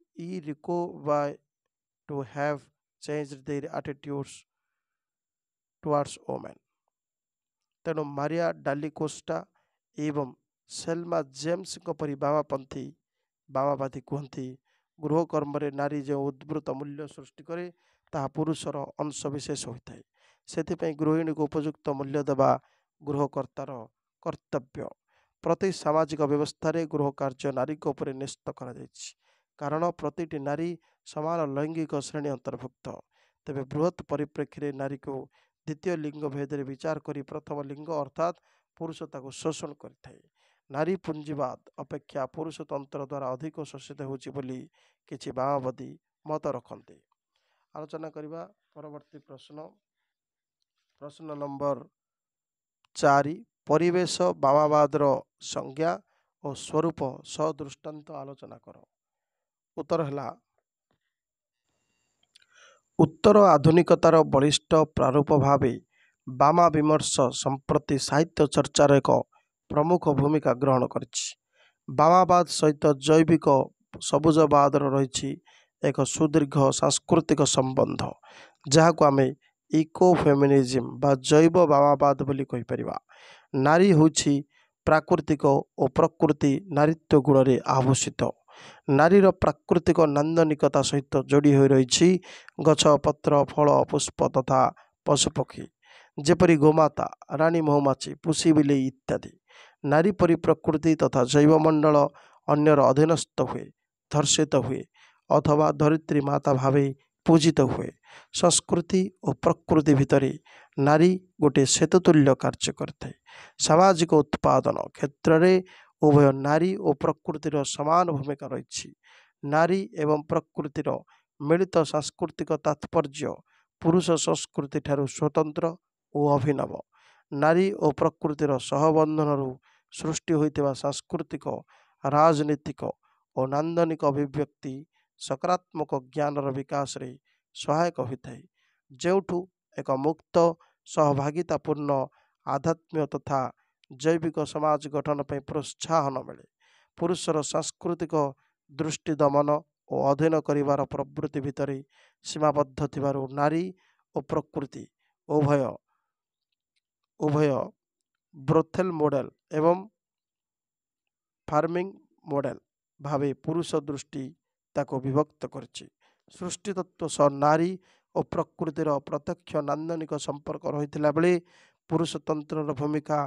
to have changed their attitudes towards women. ତେଣୁ ମାରିଆ ଡାଲି କୋଷ୍ଟା ଏବଂ ସେଲମା ଜେମ୍ସଙ୍କ ପରି ବାମବାଦୀ କୁହନ୍ତି, ଗୃହ କର୍ମରେ ନାରୀ ଯେଉଁ ଉଦ୍ଭୂତ ମୂଲ୍ୟ ସୃଷ୍ଟି କରେ ତାହା ପୁରୁଷର ଅଂଶବିଶେଷ ହୋଇଥାଏ। ସେଥିପାଇଁ ଗୃହିଣୀକୁ ଉପଯୁକ୍ତ ମୂଲ୍ୟ ଦେବା ଗୃହକର୍ତ୍ତାର କର୍ତ୍ତବ୍ୟ। ପ୍ରତି ସାମାଜିକ ବ୍ୟବସ୍ଥାରେ ଗୃହ କାର୍ଯ୍ୟ ନାରୀଙ୍କ ଉପରେ ନ୍ୟସ୍ତ କରାଯାଇଛି, କାରଣ ପ୍ରତିଟି ନାରୀ ସମାନ ଲୈଙ୍ଗିକ ଶ୍ରେଣୀ ଅନ୍ତର୍ଭୁକ୍ତ। ତେବେ ବୃହତ୍ ପରିପ୍ରେକ୍ଷୀରେ ନାରୀକୁ ଦ୍ୱିତୀୟ ଲିଙ୍ଗ ଭେଦରେ ବିଚାର କରି ପ୍ରଥମ ଲିଙ୍ଗ ଅର୍ଥାତ୍ ପୁରୁଷ ତାକୁ ଶୋଷଣ କରିଥାଏ। ନାରୀ ପୁଞ୍ଜିବାଦ ଅପେକ୍ଷା ପୁରୁଷତନ୍ତ୍ର ଦ୍ୱାରା ଅଧିକ ଶୋଷିତ ହେଉଛି ବୋଲି କିଛି ବାମବାଦୀ ମତ ରଖନ୍ତି। ଆଲୋଚନା କରିବା ପରବର୍ତ୍ତୀ ପ୍ରଶ୍ନ ନମ୍ବର 4, ପରିବେଶ ବାମବାଦର ସଂଜ୍ଞା ଓ ସ୍ୱରୂପ ସଦୃଷ୍ଟାନ୍ତ ଆଲୋଚନା କର। ଉତ୍ତର ହେଲା, ଉତ୍ତର ଆଧୁନିକତାର ବଳିଷ୍ଠ ପ୍ରାରୂପ ଭାବେ ବାମା ବିମର୍ଶ ସମ୍ପ୍ରତି ସାହିତ୍ୟ ଚର୍ଚ୍ଚାର ଏକ ପ୍ରମୁଖ ଭୂମିକା ଗ୍ରହଣ କରିଛି। ବାମାବାଦ ସହିତ ଜୈବିକ ସବୁଜବାଦର ରହିଛି ଏକ ସୁଦୀର୍ଘ ସାଂସ୍କୃତିକ ସମ୍ବନ୍ଧ, ଯାହାକୁ ଆମେ ଇକୋଫେମିନିଜିମ୍ ବା ଜୈବ ବାମାବାଦ ବୋଲି କହିପାରିବା। ନାରୀ ହେଉଛି ପ୍ରାକୃତିକ ଓ ପ୍ରକୃତି ନାରୀତ୍ୱ ଗୁଣରେ ଆଭୂଷିତ। ନାରୀର ପ୍ରାକୃତିକ ନାନ୍ଦନିକତା ସହିତ ଯୋଡ଼ି ହୋଇ ରହିଛି ଗଛ, ପତ୍ର, ଫଳ, ପୁଷ୍ପ ତଥା ପଶୁପକ୍ଷୀ, ଯେପରି ଗୋମାତା, ରାଣୀ ମହୁମାଛି, ପୁଷି ବିଲେଇ ଇତ୍ୟାଦି। ନାରୀ ପରି ପ୍ରକୃତି ତଥା ଜୈବମଣ୍ଡଳ ଅନ୍ୟର ଅଧୀନସ୍ଥ ହୁଏ, ଧର୍ଷିତ ହୁଏ ଅଥବା ଧରିତ୍ରୀ ମାତା ଭାବେ ପୂଜିତ ହୁଏ। ସଂସ୍କୃତି ଓ ପ୍ରକୃତି ଭିତରେ ନାରୀ ଗୋଟିଏ ସେତୁତୁଲ୍ୟ କାର୍ଯ୍ୟ କରିଥାଏ। ସାମାଜିକ ଉତ୍ପାଦନ କ୍ଷେତ୍ରରେ ଉଭୟ ନାରୀ ଓ ପ୍ରକୃତିର ସମାନ ଭୂମିକା ରହିଛି। ନାରୀ ଏବଂ ପ୍ରକୃତିର ମିଳିତ ସାଂସ୍କୃତିକ ତାତ୍ପର୍ଯ୍ୟ ପୁରୁଷ ସଂସ୍କୃତି ଠାରୁ ସ୍ୱତନ୍ତ୍ର ଓ ଅଭିନବ। ନାରୀ ଓ ପ୍ରକୃତିର ସହବନ୍ଧନରୁ ସୃଷ୍ଟି ହୋଇଥିବା ସାଂସ୍କୃତିକ, ରାଜନୀତିକ ଓ ନାନ୍ଦନିକ ଅଭିବ୍ୟକ୍ତି ସକାରାତ୍ମକ ଜ୍ଞାନର ବିକାଶରେ ସହାୟକ ହୋଇଥାଏ, ଯେଉଁଠୁ ଏକ ମୁକ୍ତ, ସହଭାଗିତାପୂର୍ଣ୍ଣ, ଆଧ୍ୟାତ୍ମିକ ତଥା ଜୈବିକ ସମାଜ ଗଠନ ପାଇଁ ପ୍ରୋତ୍ସାହନ ମିଳେ। ପୁରୁଷର ସାଂସ୍କୃତିକ ଦୃଷ୍ଟି ଦମନ ଓ ଅଧୀନ କରିବାର ପ୍ରବୃତ୍ତି ଭିତରେ ସୀମାବଦ୍ଧ ଥିବାରୁ ନାରୀ ଓ ପ୍ରକୃତି ଉଭୟ ବ୍ରୋଥେଲ୍ ମଡେଲ ଏବଂ ଫାର୍ମିଂ ମଡେଲ ଭାବେ ପୁରୁଷ ଦୃଷ୍ଟି ତାକୁ ବିଭକ୍ତ କରିଛି। ସୃଷ୍ଟି ତତ୍ତ୍ୱ ସହ ନାରୀ ଓ ପ୍ରକୃତିର ପ୍ରତ୍ୟକ୍ଷ ନାନ୍ଦନିକ ସମ୍ପର୍କ ରହିଥିଲା ବେଳେ ପୁରୁଷତନ୍ତ୍ରର ଭୂମିକା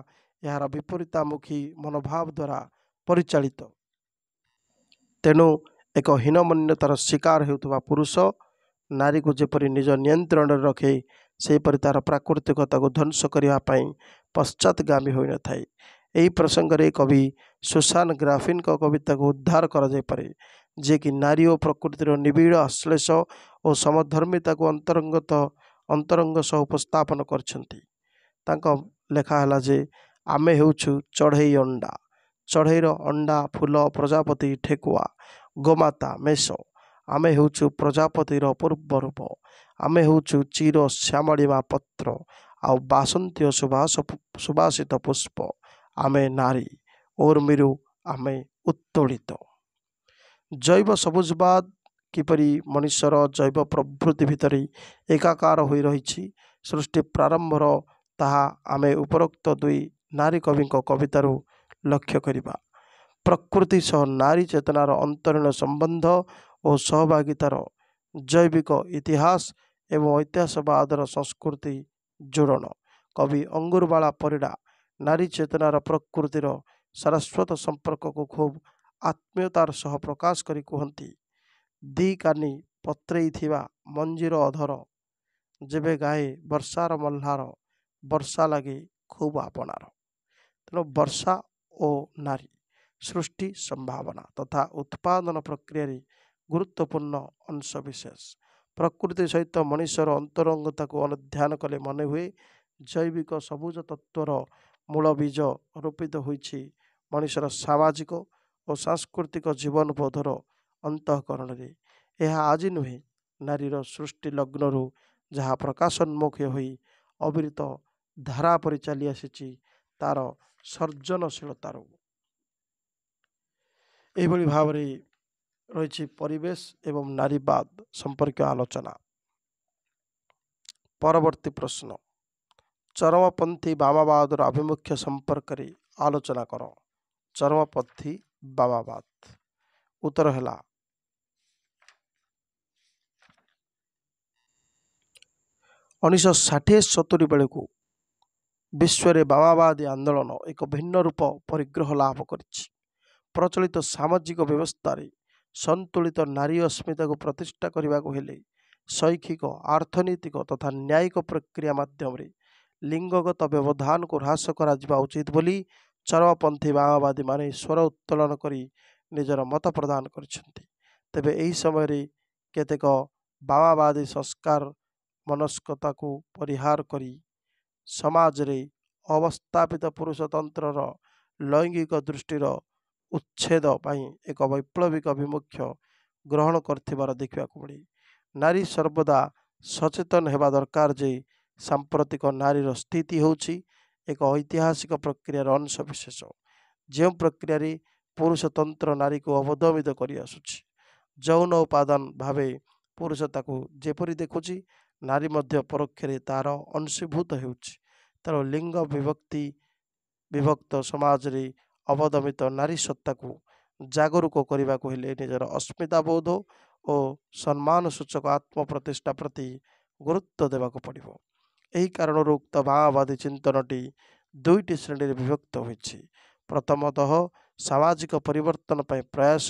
ଏହାର ବିପରୀତାମୁଖୀ ମନୋଭାବ ଦ୍ୱାରା ପରିଚାଳିତ। ତେଣୁ ଏକ ହୀନମନ୍ୟତାର ଶିକାର ହେଉଥିବା ପୁରୁଷ ନାରୀକୁ ଯେପରି ନିଜ ନିୟନ୍ତ୍ରଣରେ ରଖେ, ସେହିପରି ତାର ପ୍ରାକୃତିକତାକୁ ଧ୍ୱଂସ କରିବା ପାଇଁ ପଶ୍ଚାତଗାମୀ ହୋଇନଥାଏ। ଏହି ପ୍ରସଙ୍ଗରେ କବି ସୁସାନ ଗ୍ରାଫିନ୍ଙ୍କ କବିତାକୁ ଉଦ୍ଧାର କରାଯାଇପାରେ, ଯିଏକି ନାରୀ ଓ ପ୍ରକୃତିର ନିବିଡ଼ ଆଶ୍ଳେଷ ଓ ସମଧର୍ମିତାକୁ ଅନ୍ତରଙ୍ଗ ସହ ଉପସ୍ଥାପନ କରିଛନ୍ତି। ତାଙ୍କ ଲେଖା ହେଲା ଯେ, ଆମେ ହେଉଛୁ ଚଢ଼େଇ ଅଣ୍ଡା, ଚଢ଼େଇର ଅଣ୍ଡା, ଫୁଲ, ପ୍ରଜାପତି, ଠେକୁଆ, ଗୋମାତା, ମେଷ। ଆମେ ହେଉଛୁ ପ୍ରଜାପତିର ଅପୂର୍ବ ରୂପ। ଆମେ ହେଉଛୁ ଚିର ଶ୍ୟାମଳିମା ପତ୍ର ଆଉ ବାସନ୍ତୀ ଓ ସୁବାସିତ ପୁଷ୍ପ। ଆମେ ନାରୀ, ଉର୍ମିରୁ ଆମେ ଉତ୍ତୋଳିତ। ଜୈବ ସବୁଜବାଦ କିପରି ମଣିଷର ଜୈବ ପ୍ରବୃତ୍ତି ଭିତରେ ଏକାକାର ହୋଇ ରହିଛି ସୃଷ୍ଟି ପ୍ରାରମ୍ଭର, ତାହା ଆମେ ଉପରୋକ୍ତ ଦୁଇ ନାରୀ କବିଙ୍କ କବିତାରୁ ଲକ୍ଷ୍ୟ କରିବା। ପ୍ରକୃତି ସହ ନାରୀ ଚେତନାର ଅନ୍ତରୀଣ ସମ୍ବନ୍ଧ ଓ ସହଭାଗିତାର ଜୈବିକ ଇତିହାସ ଏବଂ ଐତିହାସବାଦର ସଂସ୍କୃତି ଯୋଡ଼ନ। କବି ଅଙ୍ଗୁରବାଳା ପରିଡ଼ା ନାରୀ ଚେତନାର ପ୍ରକୃତିର ସାରସ୍ୱତ ସମ୍ପର୍କକୁ ଖୁବ୍ ଆତ୍ମୀୟତାର ସହ ପ୍ରକାଶ କରି କୁହନ୍ତି, ଦି କାନି ପତ୍ରେଇଥିବା ମଞ୍ଜିର ଅଧର, ଯେବେ ଗାଏ ବର୍ଷାର ମହ୍ଲାର, ବର୍ଷା ଲାଗେ ଖୁବ୍ ଆପଣାର। ତେଣୁ ବର୍ଷା ଓ ନାରୀ ସୃଷ୍ଟି, ସମ୍ଭାବନା ତଥା ଉତ୍ପାଦନ ପ୍ରକ୍ରିୟାରେ ଗୁରୁତ୍ୱପୂର୍ଣ୍ଣ ଅଂଶବିଶେଷ। ପ୍ରକୃତି ସହିତ ମଣିଷର ଅନ୍ତରଙ୍ଗତାକୁ ଅନୁଧ୍ୟାନ କଲେ ମନେହୁଏ, ଜୈବିକ ସବୁଜ ତତ୍ତ୍ୱର ମୂଳ ବୀଜ ରୋପିତ ହୋଇଛି ମଣିଷର ସାମାଜିକ ଓ ସାଂସ୍କୃତିକ ଜୀବନବୋଧର ଅନ୍ତଃକରଣରେ। ଏହା ଆଜି ନୁହେଁ, ନାରୀର ସୃଷ୍ଟି ଲଗ୍ନରୁ ଯାହା ପ୍ରକାଶୋନ୍ମୁଖୀ ହୋଇ ଅବିରତ ଧାରା ପରି ଚାଲି ଆସିଛି, ତାର ସର୍ଜନଶୀଳତାରୁ। ଏହିଭଳି ଭାବରେ ରହିଛି ପରିବେଶ ଏବଂ ନାରୀବାଦ ସମ୍ପର୍କୀୟ ଆଲୋଚନା। ପରବର୍ତ୍ତୀ ପ୍ରଶ୍ନ, ଚରମପନ୍ଥୀ ବାମାବାଦର ଆଭିମୁଖ୍ୟ ସମ୍ପର୍କରେ ଆଲୋଚନା କର। ଚରମପନ୍ଥୀ ବାମାବାଦ। ଉତ୍ତର ହେଲା 1960-70 ବେଳକୁ ବିଶ୍ୱରେ ବାମାବାଦୀ ଆନ୍ଦୋଳନ ଏକ ଭିନ୍ନ ରୂପ ପରିଗ୍ରହ ଲାଭ କରିଛି। ପ୍ରଚଳିତ ସାମାଜିକ ବ୍ୟବସ୍ଥାରେ ସନ୍ତୁଳିତ ନାରୀ ଅସ୍ମିତାକୁ ପ୍ରତିଷ୍ଠା କରିବାକୁ ହେଲେ ଶୈକ୍ଷିକ, ଅର୍ଥନୈତିକ ତଥା ନ୍ୟାୟିକ ପ୍ରକ୍ରିୟା ମାଧ୍ୟମରେ ଲିଙ୍ଗଗତ ବ୍ୟବଧାନକୁ ହ୍ରାସ କରାଯିବା ଉଚିତ ବୋଲି ଚରମପନ୍ଥୀ ବାମାବାଦୀମାନେ ସ୍ୱର ଉତ୍ତୋଳନ କରି ନିଜର ମତ ପ୍ରଦାନ କରିଛନ୍ତି। ତେବେ ଏହି ସମୟରେ କେତେକ ବାମାବାଦୀ ସଂସ୍କାର ମନସ୍କତାକୁ ପରିହାର କରି ସମାଜରେ ଅବସ୍ଥାପିତ ପୁରୁଷତନ୍ତ୍ରର ଲୈଙ୍ଗିକ ଦୃଷ୍ଟିର ଉଚ୍ଛେଦ ପାଇଁ ଏକ ବୈପ୍ଳବିକ ଆଭିମୁଖ୍ୟ ଗ୍ରହଣ କରିଥିବାର ଦେଖିବାକୁ ମିଳେ। ନାରୀ ସର୍ବଦା ସଚେତନ ହେବା ଦରକାର ଯେ ସାମ୍ପ୍ରତିକ ନାରୀର ସ୍ଥିତି ହେଉଛି ଏକ ଐତିହାସିକ ପ୍ରକ୍ରିୟାର ଅଂଶବିଶେଷ, ଯେଉଁ ପ୍ରକ୍ରିୟାରେ ପୁରୁଷତନ୍ତ୍ର ନାରୀକୁ ଅବଦମିତ କରି ଆସୁଛି। ଯୌନ ଉପାଦାନ ଭାବେ ପୁରୁଷ ତାକୁ ଯେପରି ଦେଖୁଛି, ନାରୀ ମଧ୍ୟ ପରୋକ୍ଷରେ ତାହାର ଅଂଶୀଭୂତ ହେଉଛି। ତେଣୁ ଲିଙ୍ଗ ବିଭକ୍ତ ସମାଜରେ ଅବଦମିତ ନାରୀ ସତ୍ତାକୁ ଜାଗରୁକ କରିବାକୁ ହେଲେ ନିଜର ଅସ୍ମିତାବୋଧ ଓ ସମ୍ମାନ ସୂଚକ ଆତ୍ମପ୍ରତିଷ୍ଠା ପ୍ରତି ଗୁରୁତ୍ୱ ଦେବାକୁ ପଡ଼ିବ। ଏହି କାରଣରୁ ଉକ୍ତ ମାଓବାଦୀ ଚିନ୍ତନଟି ଦୁଇଟି ଶ୍ରେଣୀରେ ବିଭକ୍ତ ହୋଇଛି। ପ୍ରଥମତଃ ସାମାଜିକ ପରିବର୍ତ୍ତନ ପାଇଁ ପ୍ରୟାସ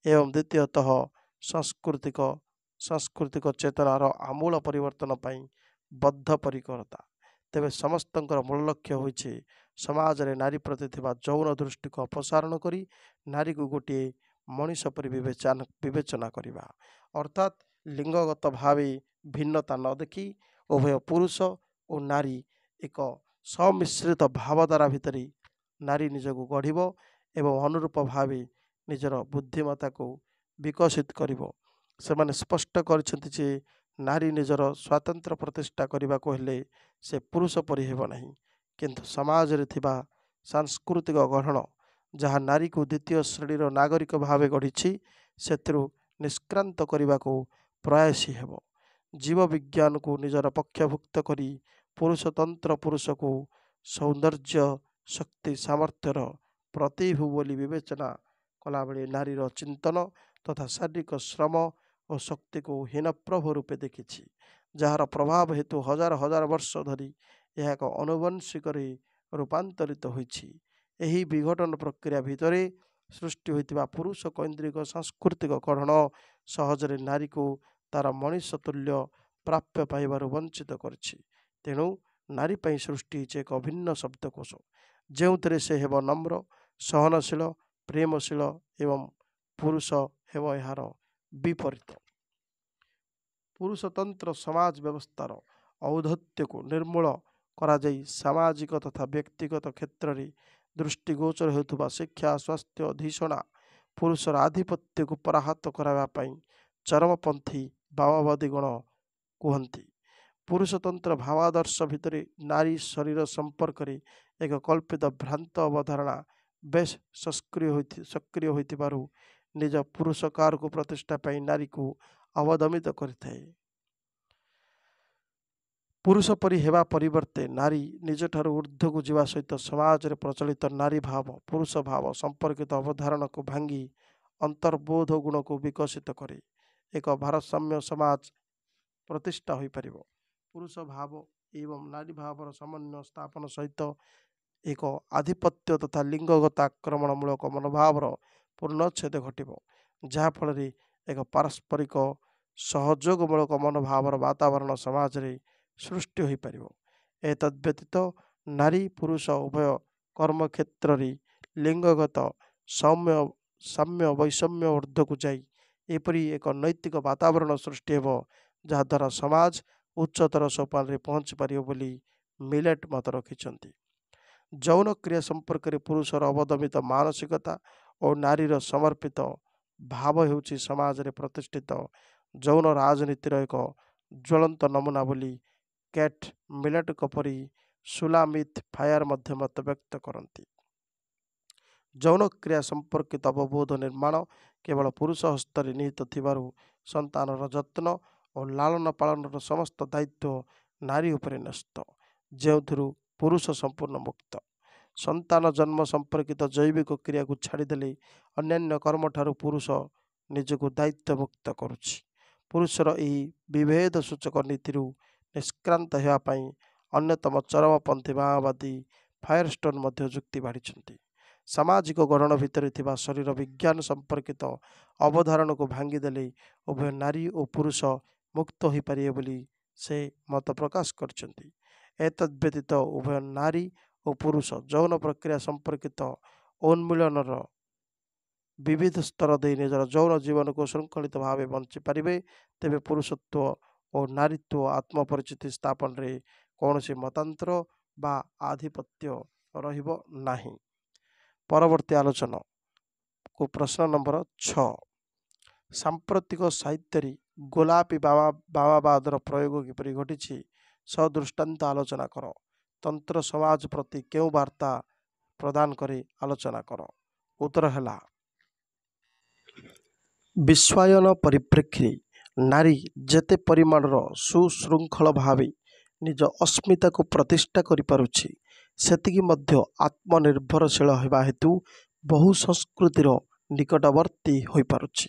ଏବଂ ଦ୍ୱିତୀୟତଃ ସାଂସ୍କୃତିକ ଚେତନାର ଆମୂଳ ପରିବର୍ତ୍ତନ ପାଇଁ ବଦ୍ଧପରିକରତା। ତେବେ ସମସ୍ତଙ୍କର ମୂଳ ଲକ୍ଷ୍ୟ ହୋଇଛି ସମାଜରେ ନାରୀ ପ୍ରତି ଥିବା ଯୌନ ଦୃଷ୍ଟିକୁ ଅପସାରଣ କରି ନାରୀକୁ ଗୋଟିଏ ମଣିଷ ପରି ବିବେଚନା କରିବା, ଅର୍ଥାତ୍ ଲିଙ୍ଗଗତ ଭାବେ ଭିନ୍ନତା ନ ଦେଖି ଉଭୟ ପୁରୁଷ ଓ ନାରୀ ଏକ ସମିଶ୍ରିତ ଭାବଧାରା ଭିତରେ ନାରୀ ନିଜକୁ ଗଢ଼ିବ ଏବଂ ଅନୁରୂପ ଭାବେ ନିଜର ବୁଦ୍ଧିମତ୍ତାକୁ ବିକଶିତ କରିବ। ସେମାନେ ସ୍ପଷ୍ଟ କରିଛନ୍ତି ଯେ ନାରୀ ନିଜର ସ୍ୱାତନ୍ତ୍ର୍ୟ ପ୍ରତିଷ୍ଠା କରିବାକୁ ହେଲେ ସେ ପୁରୁଷ ପରି ହେବ ନାହିଁ, କିନ୍ତୁ ସମାଜରେ ଥିବା ସାଂସ୍କୃତିକ ଗଢ଼ଣ ଯାହା ନାରୀକୁ ଦ୍ୱିତୀୟ ଶ୍ରେଣୀର ନାଗରିକ ଭାବେ ଗଢ଼ିଛି, ସେଥିରୁ ନିଷ୍କ୍ରାନ୍ତ କରିବାକୁ ପ୍ରୟାସୀ ହେବ। ଜୀବବିଜ୍ଞାନକୁ ନିଜର ପକ୍ଷଭୁକ୍ତ କରି ପୁରୁଷତନ୍ତ୍ର ପୁରୁଷକୁ ସୌନ୍ଦର୍ଯ୍ୟ, ଶକ୍ତି, ସାମର୍ଥ୍ୟର ପ୍ରତିଭୂ ବୋଲି ବିବେଚନା କଲାବେଳେ ନାରୀର ଚିନ୍ତନ ତଥା ଶାରୀରିକ ଶ୍ରମ ଓ ଶକ୍ତିକୁ ହୀନପ୍ରଭ ରୂପେ ଦେଖିଛି, ଯାହାର ପ୍ରଭାବ ହେତୁ ହଜାର ହଜାର ବର୍ଷ ଧରି ଏହା ଏକ ଅନୁବଂଶିକରେ ରୂପାନ୍ତରିତ ହୋଇଛି। ଏହି ବିଘଟନ ପ୍ରକ୍ରିୟା ଭିତରେ ସୃଷ୍ଟି ହୋଇଥିବା ପୁରୁଷ କୈନ୍ଦ୍ରିକ ସାଂସ୍କୃତିକ ଗଢ଼ଣ ସହଜରେ ନାରୀକୁ ତାର ମଣିଷ ତୁଲ୍ୟ ପ୍ରାପ୍ୟ ପାଇବାରୁ ବଞ୍ଚିତ କରିଛି। ତେଣୁ ନାରୀ ପାଇଁ ସୃଷ୍ଟି ହୋଇଛି ଏକ ଭିନ୍ନ ଶବ୍ଦକୋଷ, ଯେଉଁଥିରେ ସେ ହେବ ନମ୍ର, ସହନଶୀଳ, ପ୍ରେମଶୀଳ ଏବଂ ପୁରୁଷ ହେବ ଏହାର ବିପରୀତ। ପୁରୁଷତନ୍ତ୍ର ସମାଜ ବ୍ୟବସ୍ଥାର ଔଦ୍ଧତ୍ୟକୁ ନିର୍ମୂଳ କରାଯାଇ ସାମାଜିକ ତଥା ବ୍ୟକ୍ତିଗତ କ୍ଷେତ୍ରରେ ଦୃଷ୍ଟିଗୋଚର ହେଉଥିବା ଶିକ୍ଷା, ସ୍ୱାସ୍ଥ୍ୟ, ଧିଷଣା, ପୁରୁଷର ଆଧିପତ୍ୟକୁ ପରାହତ କରାଇବା ପାଇଁ ଚରମପନ୍ଥୀ ବାମବାଦୀଗଣ କୁହନ୍ତି। ପୁରୁଷତନ୍ତ୍ର ଭାବାଦର୍ଶ ଭିତରେ ନାରୀ ଶରୀର ସମ୍ପର୍କରେ ଏକ କଳ୍ପିତ ଭ୍ରାନ୍ତ ଅବଧାରଣା ବେଶ୍ ସକ୍ରିୟ ହୋଇଥିବାରୁ ନିଜ ପୁରୁଷକାରକୁ ପ୍ରତିଷ୍ଠା ପାଇଁ ନାରୀକୁ ଅବଦମିତ କରିଥାଏ। ପୁରୁଷ ପରି ହେବା ପରିବର୍ତ୍ତେ ନାରୀ ନିଜଠାରୁ ଊର୍ଦ୍ଧ୍ୱକୁ ଯିବା ସହିତ ସମାଜରେ ପ୍ରଚଳିତ ନାରୀ ଭାବ, ପୁରୁଷ ଭାବ ସମ୍ପର୍କିତ ଅବଧାରଣାକୁ ଭାଙ୍ଗି ଅନ୍ତର୍ବୋଧ ଗୁଣକୁ ବିକଶିତ କରି ଏକ ଭାରସାମ୍ୟ ସମାଜ ପ୍ରତିଷ୍ଠା ହୋଇପାରିବ। ପୁରୁଷ ଭାବ ଏବଂ ନାରୀ ଭାବର ସମନ୍ୱୟ ସ୍ଥାପନ ସହିତ ଏକ ଆଧିପତ୍ୟ ତଥା ଲିଙ୍ଗଗତ ଆକ୍ରମଣମୂଳକ ମନୋଭାବର ପୂର୍ଣ୍ଣଚ୍ଛେଦ ଘଟିବ, ଯାହାଫଳରେ ଏକ ପାରସ୍ପରିକ ସହଯୋଗମୂଳକ ମନୋଭାବର ବାତାବରଣ ସମାଜରେ ସୃଷ୍ଟି ହୋଇପାରିବ। ଏତଦ୍‌ବ୍ୟତୀତ ନାରୀ ପୁରୁଷ ଉଭୟ କର୍ମକ୍ଷେତ୍ରରେ ଲିଙ୍ଗଗତ ସାମ୍ୟ ବୈଷମ୍ୟ ଊର୍ଦ୍ଧ୍ୱକୁ ଯାଇ ଏପରି ଏକ ନୈତିକ ବାତାବରଣ ସୃଷ୍ଟି ହେବ, ଯାହାଦ୍ୱାରା ସମାଜ ଉଚ୍ଚତର ସୋପାନରେ ପହଞ୍ଚି ପାରିବ ବୋଲି ମିଲେଟ ମତ ରଖିଛନ୍ତି। ଯୌନ କ୍ରିୟା ସମ୍ପର୍କରେ ପୁରୁଷର ଅବଦମିତ ମାନସିକତା ଓ ନାରୀର ସମର୍ପିତ ଭାବ ହେଉଛି ସମାଜରେ ପ୍ରତିଷ୍ଠିତ ଯୌନ ରାଜନୀତିର ଏକ ଜ୍ୱଳନ୍ତ ନମୁନା ବୋଲି କେଟ୍ ମିଲେଟଙ୍କ ପରି ସୁଲାମିତ ଫାୟାର ମଧ୍ୟ ମତବ୍ୟକ୍ତ କରନ୍ତି। ଯୌନ କ୍ରିୟା ସମ୍ପର୍କିତ ଅବବୋଧ ନିର୍ମାଣ କେବଳ ପୁରୁଷ ହସ୍ତରେ ନିହିତ ଥିବାରୁ ସନ୍ତାନର ଯତ୍ନ ଓ ଲାଳନ ପାଳନର ସମସ୍ତ ଦାୟିତ୍ୱ ନାରୀ ଉପରେ ନ୍ୟସ୍ତ, ଯେଉଁଥିରୁ ପୁରୁଷ ସମ୍ପୂର୍ଣ୍ଣ ମୁକ୍ତ। ସନ୍ତାନ ଜନ୍ମ ସମ୍ପର୍କିତ ଜୈବିକ କ୍ରିୟାକୁ ଛାଡ଼ିଦେଲେ ଅନ୍ୟାନ୍ୟ କର୍ମଠାରୁ ପୁରୁଷ ନିଜକୁ ଦାୟିତ୍ୱମୁକ୍ତ କରୁଛି। ପୁରୁଷର ଏହି ବିଭେଦ ସୂଚକ ନୀତିରୁ ନିଷ୍କ୍ରାନ୍ତ ହେବା ପାଇଁ ଅନ୍ୟତମ ଚରମପନ୍ଥୀ ମାଓବାଦୀ ଫାୟାରଷ୍ଟୋନ୍ ମଧ୍ୟ ଯୁକ୍ତି ବାଢ଼ିଛନ୍ତି। ସାମାଜିକ ଗଠନ ଭିତରେ ଥିବା ଶରୀର ବିଜ୍ଞାନ ସମ୍ପର୍କିତ ଅବଧାରଣାକୁ ଭାଙ୍ଗିଦେଲେ ଉଭୟ ନାରୀ ଓ ପୁରୁଷ ମୁକ୍ତ ହୋଇପାରିବେ ବୋଲି ସେ ମତ ପ୍ରକାଶ କରିଛନ୍ତି। ଏତଦ୍‌ବ୍ୟତୀତ ଉଭୟ ନାରୀ ଓ ପୁରୁଷ ଯୌନ ପ୍ରକ୍ରିୟା ସମ୍ପର୍କିତ ଉନ୍ମୀଳନର ବିବିଧ ସ୍ତର ଦେଇ ନିଜର ଯୌନ ଜୀବନକୁ ଶୃଙ୍ଖଳିତ ଭାବେ ବଞ୍ଚିପାରିବେ, ତେବେ ପୁରୁଷତ୍ୱ ଓ ନାରୀତ୍ୱ ଆତ୍ମପରିଚିତି ସ୍ଥାପନରେ କୌଣସି ମତାନ୍ତର ବା ଆଧିପତ୍ୟ ରହିବ ନାହିଁ। ପରବର୍ତ୍ତୀ ଆଲୋଚନାକୁ ପ୍ରଶ୍ନ ନମ୍ବର 6। ସାମ୍ପ୍ରତିକ ସାହିତ୍ୟରେ ଗୋଲାପୀ ବାମବାଦର ପ୍ରୟୋଗ କିପରି ଘଟିଛି ସଦୃଷ୍ଟାନ୍ତ ଆଲୋଚନା କର। ତନ୍ତ୍ର ସମାଜ ପ୍ରତି କେଉଁ ବାର୍ତ୍ତା ପ୍ରଦାନ କରି ଆଲୋଚନା କର। ଉତ୍ତର ହେଲା ବିଶ୍ୱାୟନ ପରିପ୍ରେକ୍ଷୀରେ ନାରୀ ଯେତେ ପରିମାଣର ସୁଶୃଙ୍ଖଳ ଭାବେ ନିଜ ଅସ୍ମିତାକୁ ପ୍ରତିଷ୍ଠା କରିପାରୁଛି, ସେତିକି ମଧ୍ୟ ଆତ୍ମନିର୍ଭରଶୀଳ ହେବା ହେତୁ ବହୁ ସଂସ୍କୃତିର ନିକଟବର୍ତ୍ତୀ ହୋଇପାରୁଛି।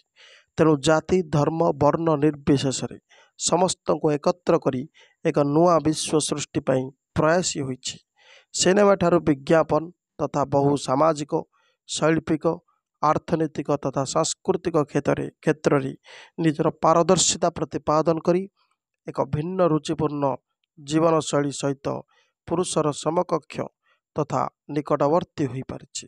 ତେଣୁ ଜାତି, ଧର୍ମ, ବର୍ଣ୍ଣ ନିର୍ବିଶେଷରେ ସମସ୍ତଙ୍କୁ ଏକତ୍ର କରି ଏକ ନୂଆ ବିଶ୍ୱ ସୃଷ୍ଟି ପାଇଁ ପ୍ରୟାସୀ ହୋଇଛି। ସିନେମା ଠାରୁ ବିଜ୍ଞାପନ ତଥା ବହୁ ସାମାଜିକ, ଶୈଳ୍ପିକ, ଅର୍ଥନୈତିକ ତଥା ସାଂସ୍କୃତିକ କ୍ଷେତ୍ରରେ ନିଜର ପାରଦର୍ଶିତା ପ୍ରତିପାଦନ କରି ଏକ ଭିନ୍ନ ରୁଚିପୂର୍ଣ୍ଣ ଜୀବନଶୈଳୀ ସହିତ ପୁରୁଷର ସମକକ୍ଷ ତଥା ନିକଟବର୍ତ୍ତୀ ହୋଇପାରିଛି।